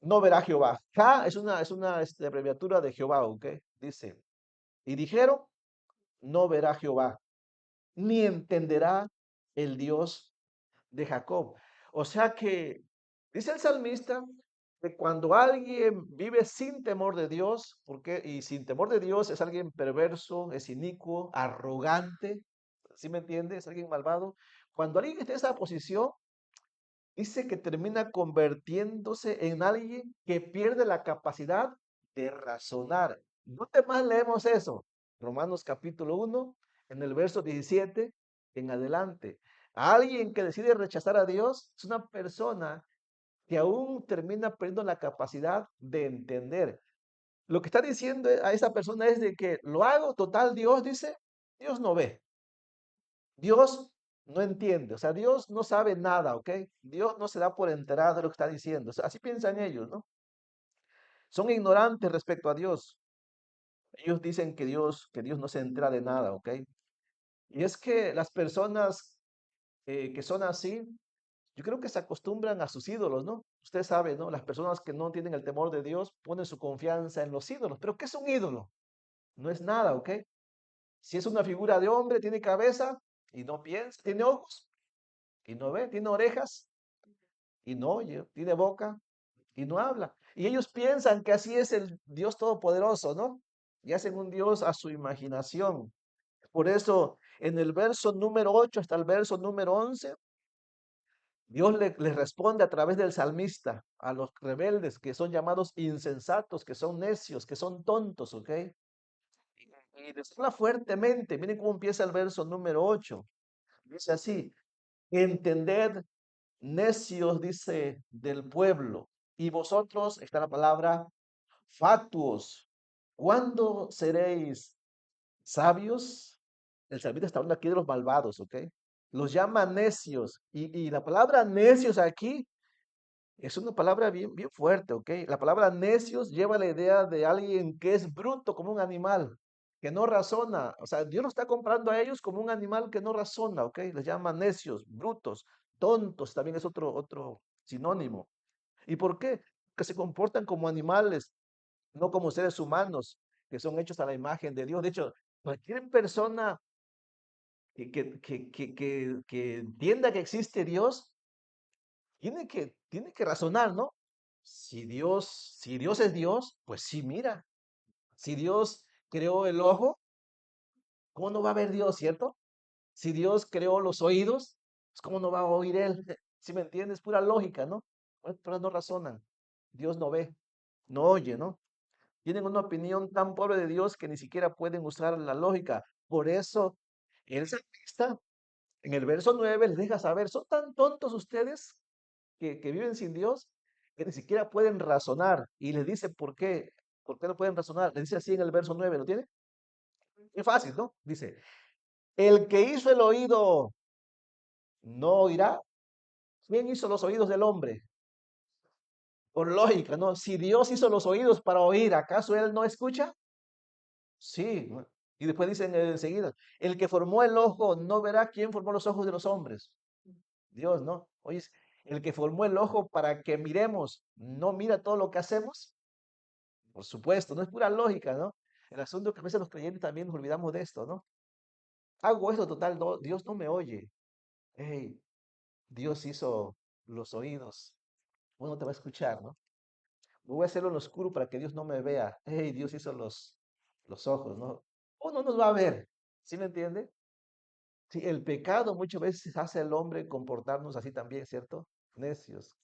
no verá Jehová. Ja es una abreviatura de Jehová, ¿ok? Dice, y dijeron, no verá Jehová, ni entenderá el Dios de Jacob. O sea que, dice el salmista, que cuando alguien vive sin temor de Dios, y sin temor de Dios es alguien perverso, es inicuo, arrogante, ¿sí me entiendes? Es alguien malvado. Cuando alguien está en esa posición, dice que termina convirtiéndose en alguien que pierde la capacidad de razonar. ¿Dónde más leemos eso? Romanos capítulo 1, en el verso 17 en adelante. Alguien que decide rechazar a Dios es una persona que aún termina perdiendo la capacidad de entender. Lo que está diciendo a esa persona es de que lo hago, total, Dios dice, Dios no ve, Dios no entiende, o sea, Dios no sabe nada, ¿ok? Dios no se da por enterado de lo que está diciendo. O sea, así piensan ellos, ¿no? Son ignorantes respecto a Dios. Ellos dicen que Dios no se entera de nada, ¿ok? Y es que las personas que son así, yo creo que se acostumbran a sus ídolos, ¿no? Usted sabe, ¿no? Las personas que no tienen el temor de Dios ponen su confianza en los ídolos. ¿Pero qué es un ídolo? No es nada, ¿ok? Si es una figura de hombre, tiene cabeza y no piensa, tiene ojos y no ve, tiene orejas y no oye, tiene boca y no habla. Y ellos piensan que así es el Dios Todopoderoso, ¿no? Y hacen un Dios a su imaginación. Por eso, en el verso número 8 hasta el verso número 11, Dios les responde a través del salmista a los rebeldes que son llamados insensatos, que son necios, que son tontos, ¿ok? Y les habla fuertemente. Miren cómo empieza el verso número 8. Dice así, entended, necios, dice, del pueblo. Y vosotros, está la palabra, fatuos. ¿Cuándo seréis sabios? El salmista está hablando aquí de los malvados, ¿ok? Los llama necios. Y la palabra necios aquí es una palabra bien, bien fuerte, ¿ok? La palabra necios lleva la idea de alguien que es bruto como un animal, que no razona. O sea, Dios lo está comparando a ellos como un animal que no razona, ¿ok? Les llama necios, brutos, tontos, también es otro sinónimo. ¿Y por qué? Que se comportan como animales, no como seres humanos, que son hechos a la imagen de Dios. De hecho, cualquier persona que entienda que existe Dios, tiene que razonar, ¿no? Si Dios es Dios, pues sí, mira. Si Dios creó el ojo, ¿cómo no va a ver Dios, cierto? Si Dios creó los oídos, pues ¿cómo no va a oír Él? Si me entiendes, pura lógica, ¿no? Pero no razonan. Dios no ve, no oye, ¿no? Tienen una opinión tan pobre de Dios que ni siquiera pueden usar la lógica. Por eso, el salmista en el verso 9 les deja saber, son tan tontos ustedes que viven sin Dios que ni siquiera pueden razonar. Y les dice, ¿por qué no pueden razonar? Le dice así en el verso 9, ¿lo tiene? Es fácil, ¿no? Dice, el que hizo el oído no oirá. ¿Quién hizo los oídos del hombre? Por lógica, ¿no? Si Dios hizo los oídos para oír, ¿acaso Él no escucha? Sí, ¿no? Y después dicen enseguida, el que formó el ojo no verá quién formó los ojos de los hombres. Dios, ¿no? Oye, el que formó el ojo para que miremos, ¿no mira todo lo que hacemos? Por supuesto, no es pura lógica, ¿no? El asunto es que a veces los creyentes también nos olvidamos de esto, ¿no? Hago esto total, Dios no me oye. Hey, Dios hizo los oídos. Bueno, te va a escuchar, ¿no? Voy a hacerlo en lo oscuro para que Dios no me vea. Hey, Dios hizo los ojos, ¿no? Uno nos va a ver. ¿Sí me entiende? Sí, el pecado muchas veces hace al hombre comportarnos así también, ¿cierto? Necios.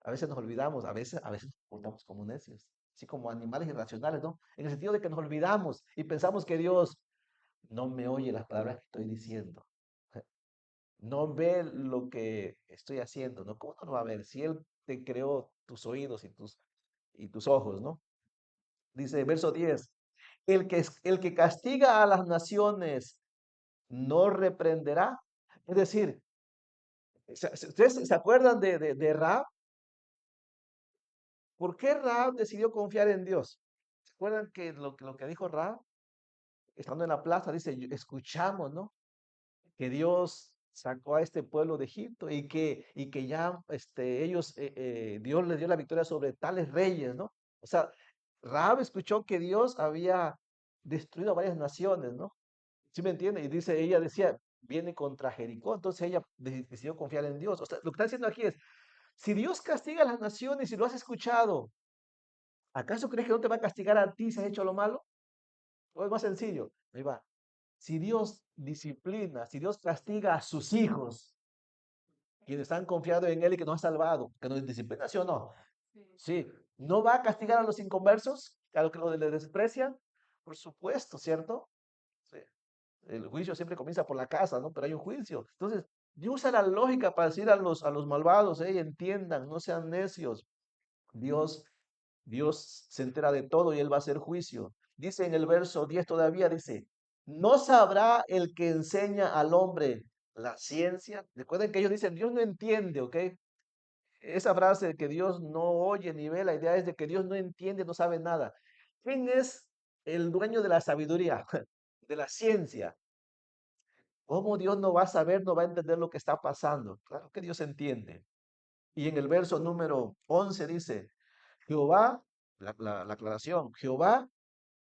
A veces nos olvidamos, a veces nos comportamos como necios, así como animales irracionales, ¿no? En el sentido de que nos olvidamos y pensamos que Dios no me oye las palabras que estoy diciendo, no ve lo que estoy haciendo, ¿no? ¿Cómo no lo va a ver? Si Él te creó tus oídos y tus ojos, ¿no? Dice, verso 10, el que castiga a las naciones no reprenderá. Es decir, ¿ustedes se acuerdan de Rahab? ¿Por qué Rahab decidió confiar en Dios? ¿Se acuerdan que lo que dijo Rahab? Estando en la plaza, dice, escuchamos, ¿no? Que Dios sacó a este pueblo de Egipto y que ya Dios les dio la victoria sobre tales reyes, ¿no? O sea, Rahab escuchó que Dios había destruido a varias naciones, ¿no? ¿Sí me entiende? Y ella decía, viene contra Jericó, entonces ella decidió confiar en Dios. O sea, lo que está diciendo aquí es, si Dios castiga a las naciones y lo has escuchado, ¿acaso crees que no te va a castigar a ti si has hecho lo malo? O es más sencillo, ahí va. Si Dios disciplina, si Dios castiga a sus hijos, quienes han confiado en Él y que nos ha salvado, que nos disciplina, ¿sí o no? Sí. Sí. ¿No va a castigar a los inconversos, a los que lo le desprecian? Por supuesto, ¿cierto? Sí. El juicio siempre comienza por la casa, ¿no? Pero hay un juicio. Entonces, Dios usa la lógica para decir a los malvados, entiendan, no sean necios. Dios, Dios se entera de todo y Él va a hacer juicio. Dice en el verso 10 todavía, dice, ¿no sabrá el que enseña al hombre la ciencia? Recuerden que ellos dicen, Dios no entiende, ¿ok? Esa frase de que Dios no oye ni ve, la idea es de que Dios no entiende, no sabe nada. ¿Quién es el dueño de la sabiduría, de la ciencia? ¿Cómo Dios no va a saber, no va a entender lo que está pasando? Claro que Dios entiende. Y en el verso número 11 dice, Jehová, la aclaración, Jehová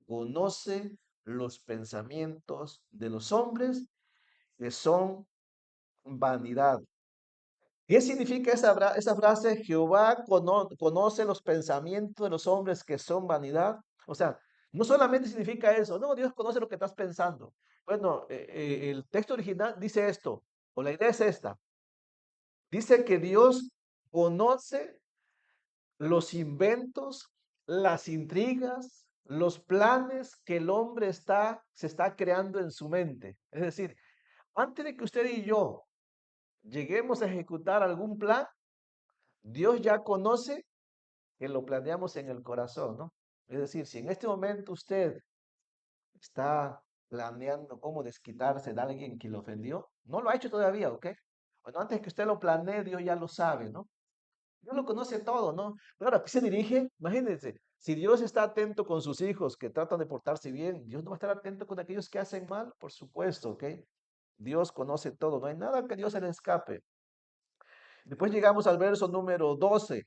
conoce los pensamientos de los hombres que son vanidad. ¿Qué significa esa frase? Jehová conoce los pensamientos de los hombres que son vanidad. O sea, no solamente significa eso, no, Dios conoce lo que estás pensando. Bueno, el texto original dice esto, o la idea es esta. Dice que Dios conoce los inventos, las intrigas, los planes que el hombre se está creando en su mente. Es decir, antes de que usted y yo lleguemos a ejecutar algún plan, Dios ya conoce que lo planeamos en el corazón, ¿no? Es decir, si en este momento usted está planeando cómo desquitarse de alguien que lo ofendió, no lo ha hecho todavía, ¿ok? Bueno, antes que usted lo planee, Dios ya lo sabe, ¿no? Dios lo conoce todo, ¿no? Pero ahora, ¿a qué se dirige? Imagínense, si Dios está atento con sus hijos que tratan de portarse bien, Dios no va a estar atento con aquellos que hacen mal, por supuesto, ¿ok? Dios conoce todo, no hay nada que Dios se le escape. Después llegamos al verso número 12,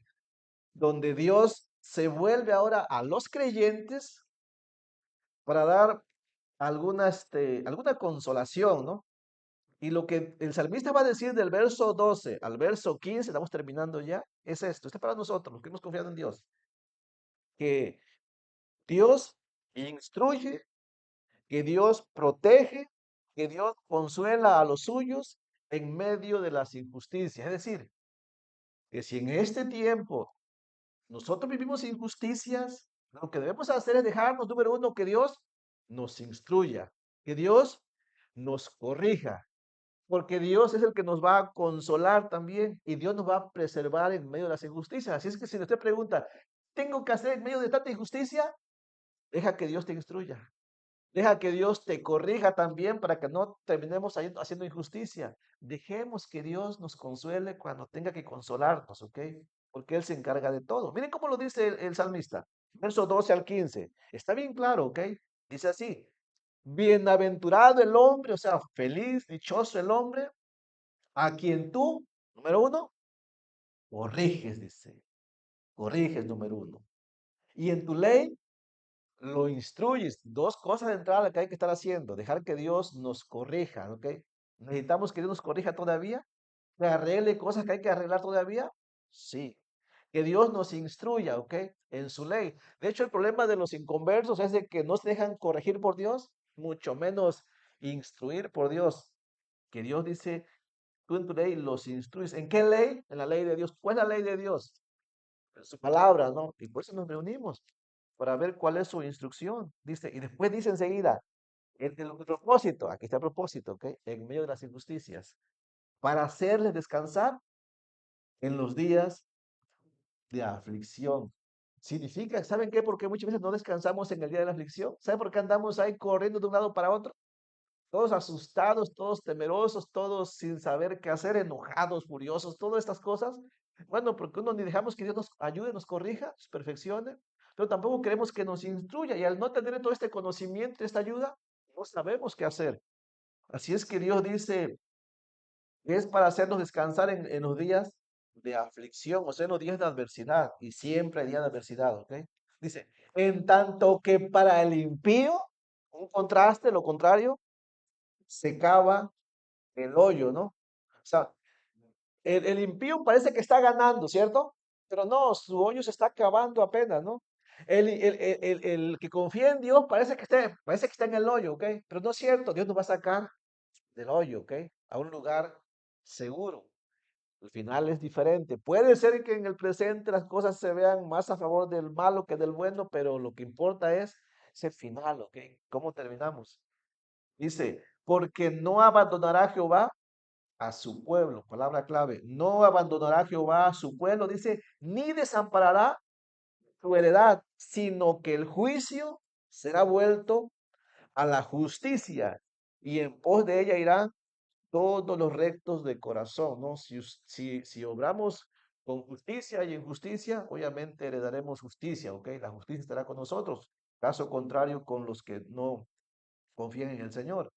donde Dios se vuelve ahora a los creyentes para dar alguna consolación, ¿no? Y lo que el salmista va a decir del verso 12 al verso 15, estamos terminando ya, es esto. Esto es para nosotros, los que hemos confiado en Dios. Que Dios instruye, que Dios protege, que Dios consuela a los suyos en medio de las injusticias. Es decir, que si en este tiempo nosotros vivimos injusticias, lo que debemos hacer es dejarnos, número uno, que Dios nos instruya, que Dios nos corrija, porque Dios es el que nos va a consolar también y Dios nos va a preservar en medio de las injusticias. Así es que si usted pregunta, ¿tengo que hacer en medio de tanta injusticia? Deja que Dios te instruya. Deja que Dios te corrija también para que no terminemos haciendo injusticia. Dejemos que Dios nos consuele cuando tenga que consolarnos, ¿ok? Porque Él se encarga de todo. Miren cómo lo dice el salmista, verso 12 al 15. Está bien claro, ¿ok? Dice así, bienaventurado el hombre, o sea, feliz, dichoso el hombre, a quien tú, número uno, corriges, dice, corriges, número uno. Y en tu ley lo instruyes. Dos cosas de entrada que hay que estar haciendo. Dejar que Dios nos corrija, ¿ok? Necesitamos que Dios nos corrija todavía. Que arregle cosas que hay que arreglar todavía. Sí. Que Dios nos instruya, ¿ok? En su ley. De hecho, el problema de los inconversos es de que no se dejan corregir por Dios, mucho menos instruir por Dios. Que Dios dice, tú en tu ley los instruyes. ¿En qué ley? En la ley de Dios. ¿Cuál es la ley de Dios? En su palabra, ¿no? Y por eso nos reunimos, para ver cuál es su instrucción. Dice, y después dice enseguida, el propósito, aquí está el propósito, ¿ok? En medio de las injusticias, para hacerles descansar en los días de aflicción. Significa, ¿saben qué? Porque muchas veces no descansamos en el día de la aflicción. ¿Saben por qué andamos ahí corriendo de un lado para otro? Todos asustados, todos temerosos, todos sin saber qué hacer, enojados, furiosos, todas estas cosas. Bueno, porque uno ni dejamos que Dios nos ayude, nos corrija, nos perfeccione, pero tampoco queremos que nos instruya y al no tener todo este conocimiento, esta ayuda, no sabemos qué hacer. Así es que Dios dice que es para hacernos descansar en los días de aflicción, o sea, en los días de adversidad, y siempre hay días de adversidad, ¿ok? Dice, en tanto que para el impío, un contraste, lo contrario, se cava el hoyo, ¿no? O sea, el impío parece que está ganando, ¿cierto? Pero no, su hoyo se está acabando apenas, ¿no? El que confía en Dios parece que está en el hoyo, ¿ok? Pero no es cierto, Dios nos va a sacar del hoyo, ¿ok? A un lugar seguro. El final es diferente. Puede ser que en el presente las cosas se vean más a favor del malo que del bueno, pero lo que importa es ese final, ¿ok? ¿Cómo terminamos? Dice, porque no abandonará Jehová a su pueblo, palabra clave, no abandonará Jehová a su pueblo, dice, ni desamparará su heredad, sino que el juicio será vuelto a la justicia y en pos de ella irán todos los rectos de corazón, ¿no? Si obramos con justicia y injusticia, obviamente heredaremos justicia, ¿ok? La justicia estará con nosotros. Caso contrario, con los que no confían en el Señor.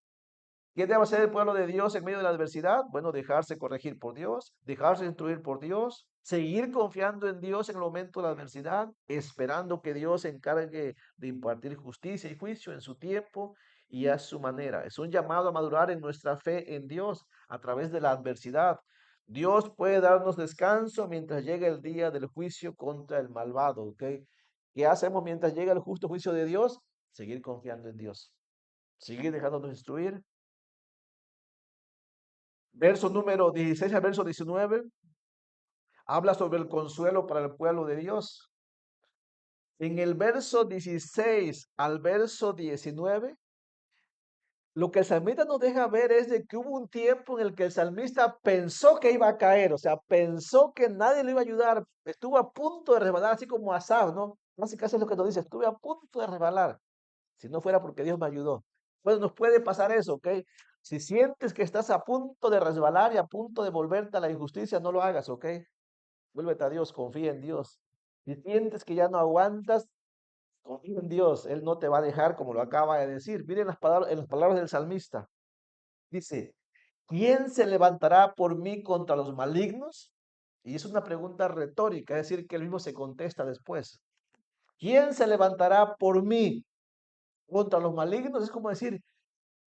¿Qué debe hacer el pueblo de Dios en medio de la adversidad? Bueno, dejarse corregir por Dios, dejarse instruir por Dios, seguir confiando en Dios en el momento de la adversidad, esperando que Dios se encargue de impartir justicia y juicio en su tiempo y a su manera. Es un llamado a madurar en nuestra fe en Dios a través de la adversidad. Dios puede darnos descanso mientras llega el día del juicio contra el malvado, ¿ok? ¿Qué hacemos mientras llega el justo juicio de Dios? Seguir confiando en Dios, seguir dejándonos instruir. Verso número 16 al verso 19 habla sobre el consuelo para el pueblo de Dios. En el verso 16 al verso 19, lo que el salmista nos deja ver es de que hubo un tiempo en el que el salmista pensó que iba a caer, o sea, pensó que nadie le iba a ayudar, estuvo a punto de resbalar, así como Asaf, ¿no? Básicamente es lo que nos dice, estuve a punto de resbalar, si no fuera porque Dios me ayudó. Bueno, nos puede pasar eso, ¿ok? Si sientes que estás a punto de resbalar y a punto de volverte a la injusticia, no lo hagas, ¿ok? Vuélvete a Dios, confía en Dios. Si sientes que ya no aguantas, confía en Dios. Él no te va a dejar como lo acaba de decir. Miren en las palabras del salmista. Dice, ¿quién se levantará por mí contra los malignos? Y es una pregunta retórica, es decir, que él mismo se contesta después. ¿Quién se levantará por mí contra los malignos? Es como decir,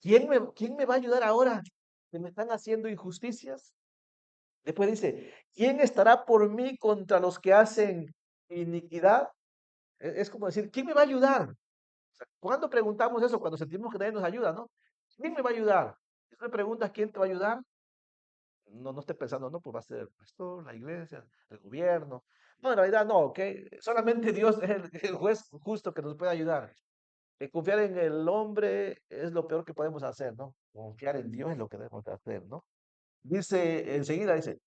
¿quién me va a ayudar ahora que me están haciendo injusticias? Después dice, ¿quién estará por mí contra los que hacen iniquidad? Es como decir, ¿quién me va a ayudar? ¿Cuándo preguntamos eso? Cuando sentimos que nadie nos ayuda, ¿no? ¿Quién me va a ayudar? Si tú me preguntas quién te va a ayudar, no estés pensando, no, pues va a ser el pastor, la iglesia, el gobierno. No, en realidad no, ¿ok? Solamente Dios es el juez justo que nos puede ayudar. Confiar en el hombre es lo peor que podemos hacer, ¿no? Confiar en Dios es lo que debemos de hacer, ¿no? Dice, enseguida dice,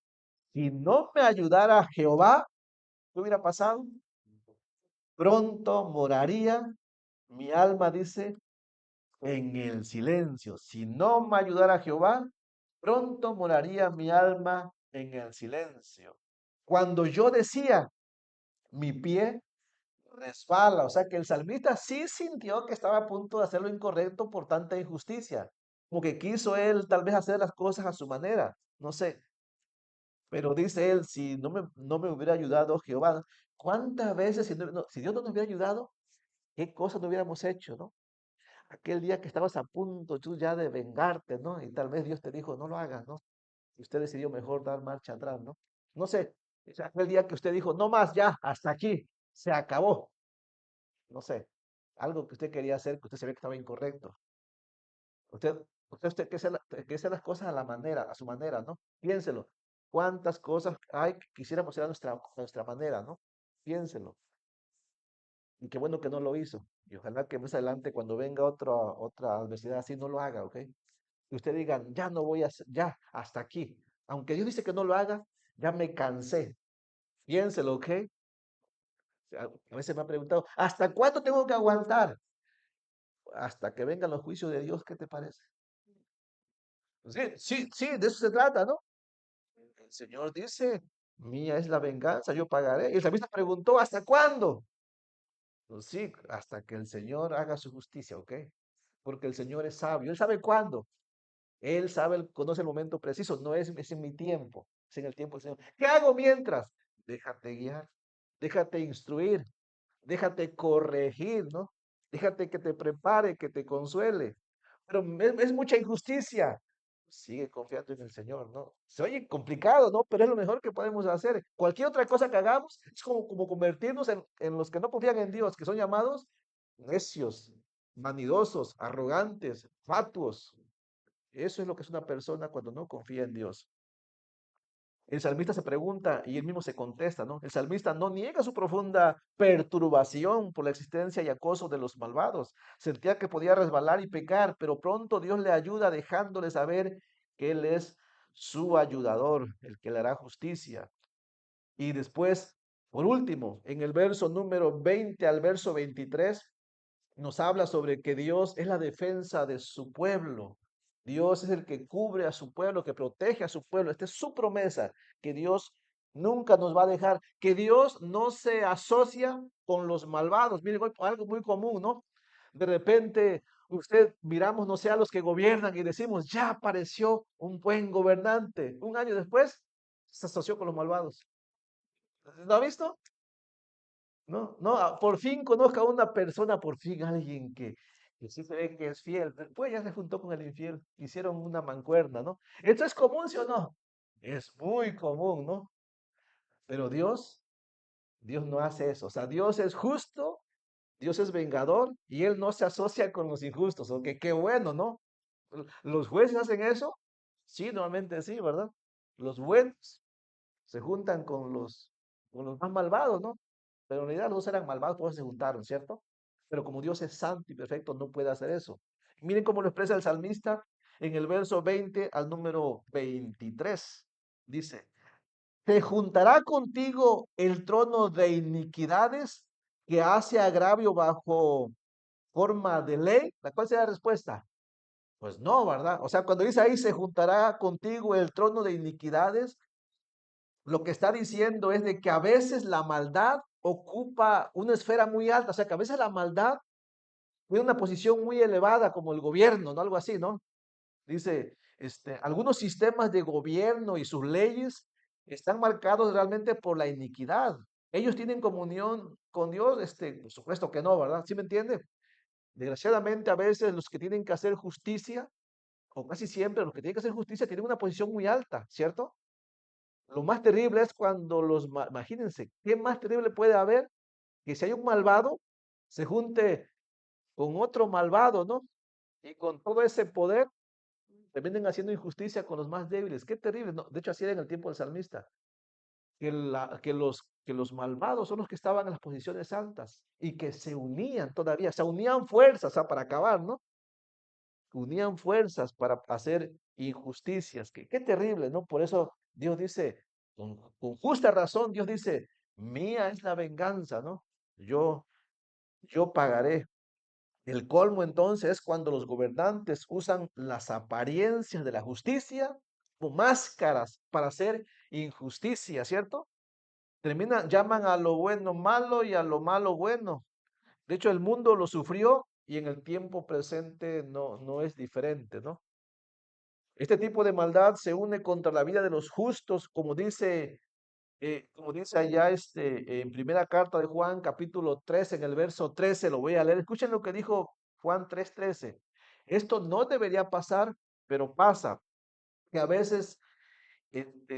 si no me ayudara Jehová, ¿qué hubiera pasado? Pronto moraría mi alma, dice, en el silencio. Si no me ayudara Jehová, pronto moraría mi alma en el silencio. Cuando yo decía, mi pie resbala, o sea que el salmista sí sintió que estaba a punto de hacer lo incorrecto por tanta injusticia, como que quiso él tal vez hacer las cosas a su manera, no sé, pero dice él, si no me hubiera ayudado Jehová, ¿cuántas veces si Dios no nos hubiera ayudado, qué cosas no hubiéramos hecho, ¿no? Aquel día que estabas a punto tú ya de vengarte, ¿no? Y tal vez Dios te dijo, no lo hagas, ¿no? Y usted decidió mejor dar marcha atrás, ¿no? No sé, o sea, aquel día que usted dijo, no más, ya, hasta aquí, se acabó, no sé, algo que usted quería hacer, que usted sabía que estaba incorrecto. Usted que hacer las cosas a la manera, a su manera, ¿no? Piénselo. ¿Cuántas cosas hay que quisiéramos hacer a nuestra manera, ¿no? Piénselo. Y qué bueno que no lo hizo. Y ojalá que más adelante, cuando venga otra adversidad así, no lo haga, ¿ok? Que usted diga, ya no voy a hacer, ya, hasta aquí. Aunque Dios dice que no lo haga, ya me cansé. Piénselo, ¿ok? A veces me ha preguntado, ¿hasta cuándo tengo que aguantar? Hasta que vengan los juicios de Dios, ¿qué te parece? Sí, sí, sí, de eso se trata, ¿no? El Señor dice, mía es la venganza, yo pagaré. Y el salmista preguntó, ¿hasta cuándo? Pues sí, hasta que el Señor haga su justicia, ¿ok? Porque el Señor es sabio, Él sabe cuándo. Él sabe, conoce el momento preciso, no es en mi tiempo, es en el tiempo del Señor. ¿Qué hago mientras? Déjate guiar, déjate instruir, déjate corregir, ¿no? Déjate que te prepare, que te consuele. Pero es mucha injusticia. Sigue confiando en el Señor, ¿no? Se oye complicado, ¿no? Pero es lo mejor que podemos hacer. Cualquier otra cosa que hagamos es como convertirnos en los que no confían en Dios, que son llamados necios, vanidosos, arrogantes, fatuos. Eso es lo que es una persona cuando no confía en Dios. El salmista se pregunta y él mismo se contesta, ¿no? El salmista no niega su profunda perturbación por la existencia y acoso de los malvados. Sentía que podía resbalar y pecar, pero pronto Dios le ayuda dejándole saber que Él es su ayudador, el que le hará justicia. Y después, por último, en el verso número 20 al verso 23, nos habla sobre que Dios es la defensa de su pueblo. Dios es el que cubre a su pueblo, que protege a su pueblo. Esta es su promesa, que Dios nunca nos va a dejar, que Dios no se asocia con los malvados. Miren, algo muy común, ¿no? De repente, usted miramos, no sé, a los que gobiernan y decimos, ya apareció un buen gobernante. Un año después, se asoció con los malvados. ¿Lo ha visto? No, no, por fin conozca a una persona, por fin alguien que sí se ve que es fiel. Después ya se juntó con el infiel, hicieron una mancuerna, ¿no? ¿Esto es común, sí o no? Es muy común, ¿no? Pero Dios no hace eso. O sea, Dios es justo, Dios es vengador y Él no se asocia con los injustos. Ok, qué bueno, ¿no? ¿Los jueces hacen eso? Sí, normalmente sí, ¿verdad? Los buenos se juntan con los más malvados, ¿no? Pero en realidad los dos eran malvados, por eso se juntaron, ¿cierto? Pero como Dios es santo y perfecto, no puede hacer eso. Miren cómo lo expresa el salmista en el verso 20 al número 23. Dice, ¿te juntará contigo el trono de iniquidades que hace agravio bajo forma de ley? ¿Cuál será la respuesta? Pues no, ¿verdad? O sea, cuando dice ahí, se juntará contigo el trono de iniquidades, lo que está diciendo es de que a veces la maldad ocupa una esfera muy alta, o sea que a veces la maldad tiene una posición muy elevada como el gobierno, ¿no? Algo así, ¿no? Dice, algunos sistemas de gobierno y sus leyes están marcados realmente por la iniquidad. Ellos tienen comunión con Dios, por supuesto que no, ¿verdad? ¿Sí me entiende? Desgraciadamente a veces los que tienen que hacer justicia, o casi siempre los que tienen que hacer justicia tienen una posición muy alta, ¿cierto? Lo más terrible es cuando imagínense, ¿qué más terrible puede haber? Que si hay un malvado, se junte con otro malvado, ¿no? Y con todo ese poder, terminen haciendo injusticia con los más débiles. Qué terrible, ¿no? De hecho, así era en el tiempo del salmista, que los malvados son los que estaban en las posiciones altas y que se unían todavía, se unían fuerzas, o sea, para acabar, ¿no? Unían fuerzas para hacer injusticias. Qué terrible, ¿no? Por eso Dios dice, con justa razón, Dios dice, mía es la venganza, ¿no? Yo, yo pagaré. El colmo entonces es cuando los gobernantes usan las apariencias de la justicia como máscaras para hacer injusticia, ¿cierto? Llaman a lo bueno malo y a lo malo bueno. De hecho, el mundo lo sufrió y en el tiempo presente no es diferente, ¿no? Este tipo de maldad se une contra la vida de los justos, como dice allá en primera carta de Juan, capítulo 3 en el verso 13, lo voy a leer. Escuchen lo que dijo Juan 3:13. Esto no debería pasar, pero pasa, que a veces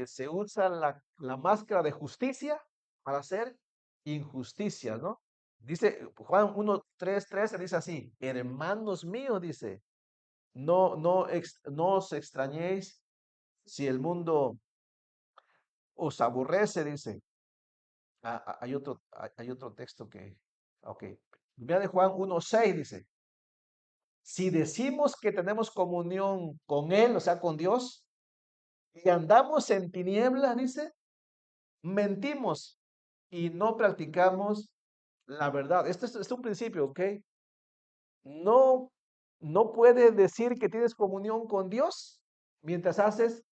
se usa la máscara de justicia para hacer injusticia, ¿no? Dice Juan 1:13, dice así, hermanos míos, dice, no os extrañéis si el mundo os aborrece, dice. Hay otro texto que, ok. Primera de Juan 1:6 dice, si decimos que tenemos comunión con Él, o sea, con Dios, y andamos en tinieblas, dice, mentimos y no practicamos la verdad. Esto es un principio, ¿ok? No, no puedes decir que tienes comunión con Dios mientras haces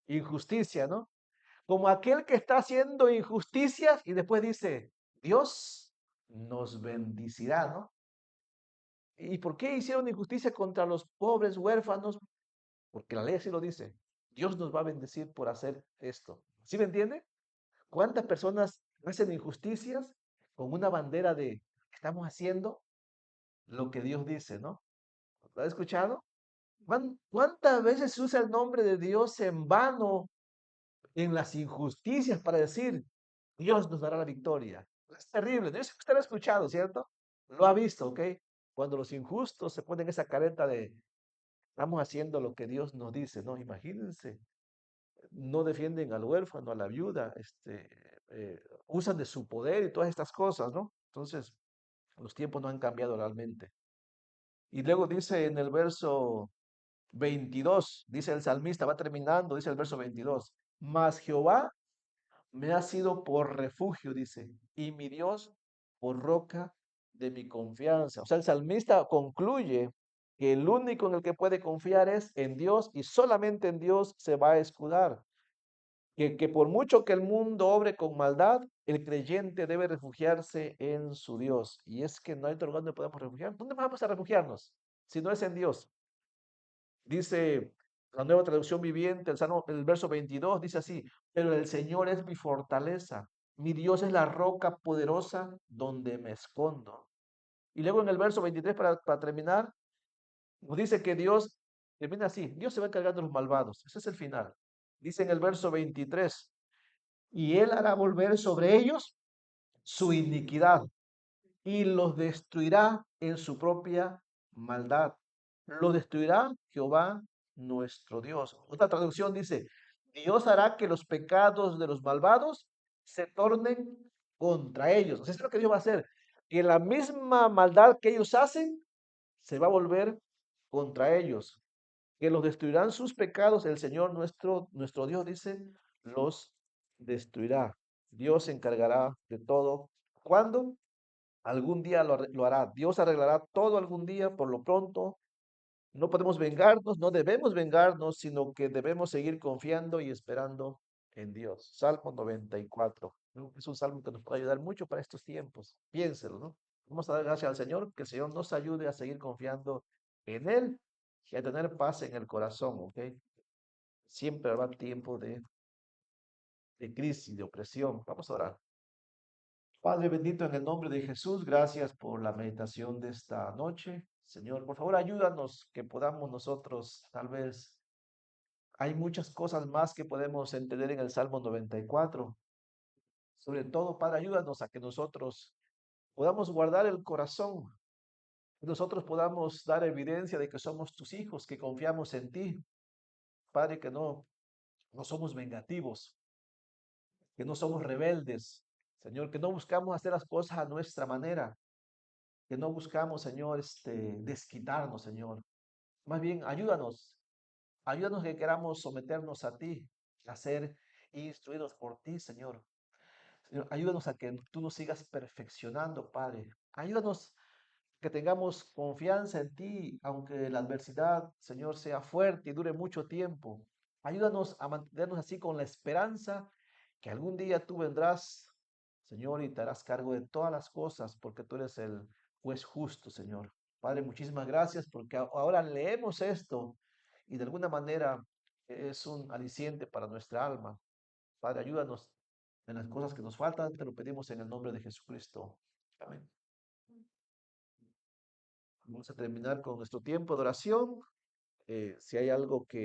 injusticia, ¿no? Como aquel que está haciendo injusticias y después dice, Dios nos bendecirá, ¿no? ¿Y por qué hicieron injusticia contra los pobres huérfanos? Porque la ley así lo dice. Dios nos va a bendecir por hacer esto. ¿Sí me entiende? ¿Cuántas personas hacen injusticias con una bandera de estamos haciendo lo que Dios dice, ¿no? ¿Lo has escuchado? ¿Cuántas veces se usa el nombre de Dios en vano en las injusticias para decir, Dios nos dará la victoria? Es terrible. Yo sé que usted lo ha escuchado, ¿cierto? Lo ha visto, ¿ok? Cuando los injustos se ponen esa careta de, estamos haciendo lo que Dios nos dice, ¿no? Imagínense. no defienden al huérfano, a la viuda, usan de su poder y todas estas cosas, ¿no? Entonces, los tiempos no han cambiado realmente. Y luego dice en el verso 22, dice el salmista, va terminando, dice el verso 22, mas Jehová me ha sido por refugio, dice, y mi Dios por roca de mi confianza. O sea, el salmista concluye que el único en el que puede confiar es en Dios y solamente en Dios se va a escudar. Que por mucho que el mundo obre con maldad, el creyente debe refugiarse en su Dios. Y es que no hay otro lugar donde podamos refugiarnos. ¿Dónde vamos a refugiarnos? Si no es en Dios. Dice la nueva traducción viviente, el verso 22, dice así, pero el Señor es mi fortaleza, mi Dios es la roca poderosa donde me escondo. Y luego en el verso 23, para terminar, nos dice que Dios, termina así, Dios se va a encargar de los malvados. Ese es el final. Dice en el verso 23, y Él hará volver sobre ellos su iniquidad y los destruirá en su propia maldad. Lo destruirá Jehová nuestro Dios. Otra traducción dice, Dios hará que los pecados de los malvados se tornen contra ellos. O sea, es lo que Dios va a hacer. Que la misma maldad que ellos hacen se va a volver contra ellos. Que los destruirán sus pecados. El Señor nuestro Dios dice, los destruirá. Dios se encargará de todo. ¿Cuándo? Algún día lo hará. Dios arreglará todo algún día. Por lo pronto, no podemos vengarnos, no debemos vengarnos, sino que debemos seguir confiando y esperando en Dios. Salmo 94, ¿no? Es un salmo que nos puede ayudar mucho para estos tiempos. Piénselo, ¿no? Vamos a dar gracias al Señor, que el Señor nos ayude a seguir confiando en Él y a tener paz en el corazón, ¿ok? Siempre habrá tiempo de crisis, de opresión. Vamos a orar. Padre bendito, en el nombre de Jesús, gracias por la meditación de esta noche. Señor, por favor, ayúdanos que podamos nosotros, tal vez, hay muchas cosas más que podemos entender en el Salmo 94. Sobre todo, Padre, ayúdanos a que nosotros podamos guardar el corazón, que nosotros podamos dar evidencia de que somos tus hijos, que confiamos en ti. Padre, que no somos vengativos, que no somos rebeldes. Señor, que no buscamos hacer las cosas a nuestra manera, que no buscamos, Señor, desquitarnos, Señor. Más bien, ayúdanos que queramos someternos a ti, a ser instruidos por ti, Señor. Señor, ayúdanos a que tú nos sigas perfeccionando, Padre. Ayúdanos que tengamos confianza en ti, aunque la adversidad, Señor, sea fuerte y dure mucho tiempo. Ayúdanos a mantenernos así con la esperanza que algún día tú vendrás, Señor, y te harás cargo de todas las cosas, porque tú eres el juez justo, Señor. Padre, muchísimas gracias porque ahora leemos esto y de alguna manera es un aliciente para nuestra alma. Padre, ayúdanos en las cosas que nos faltan, te lo pedimos en el nombre de Jesucristo. Amén. Vamos a terminar con nuestro tiempo de oración. Si hay algo que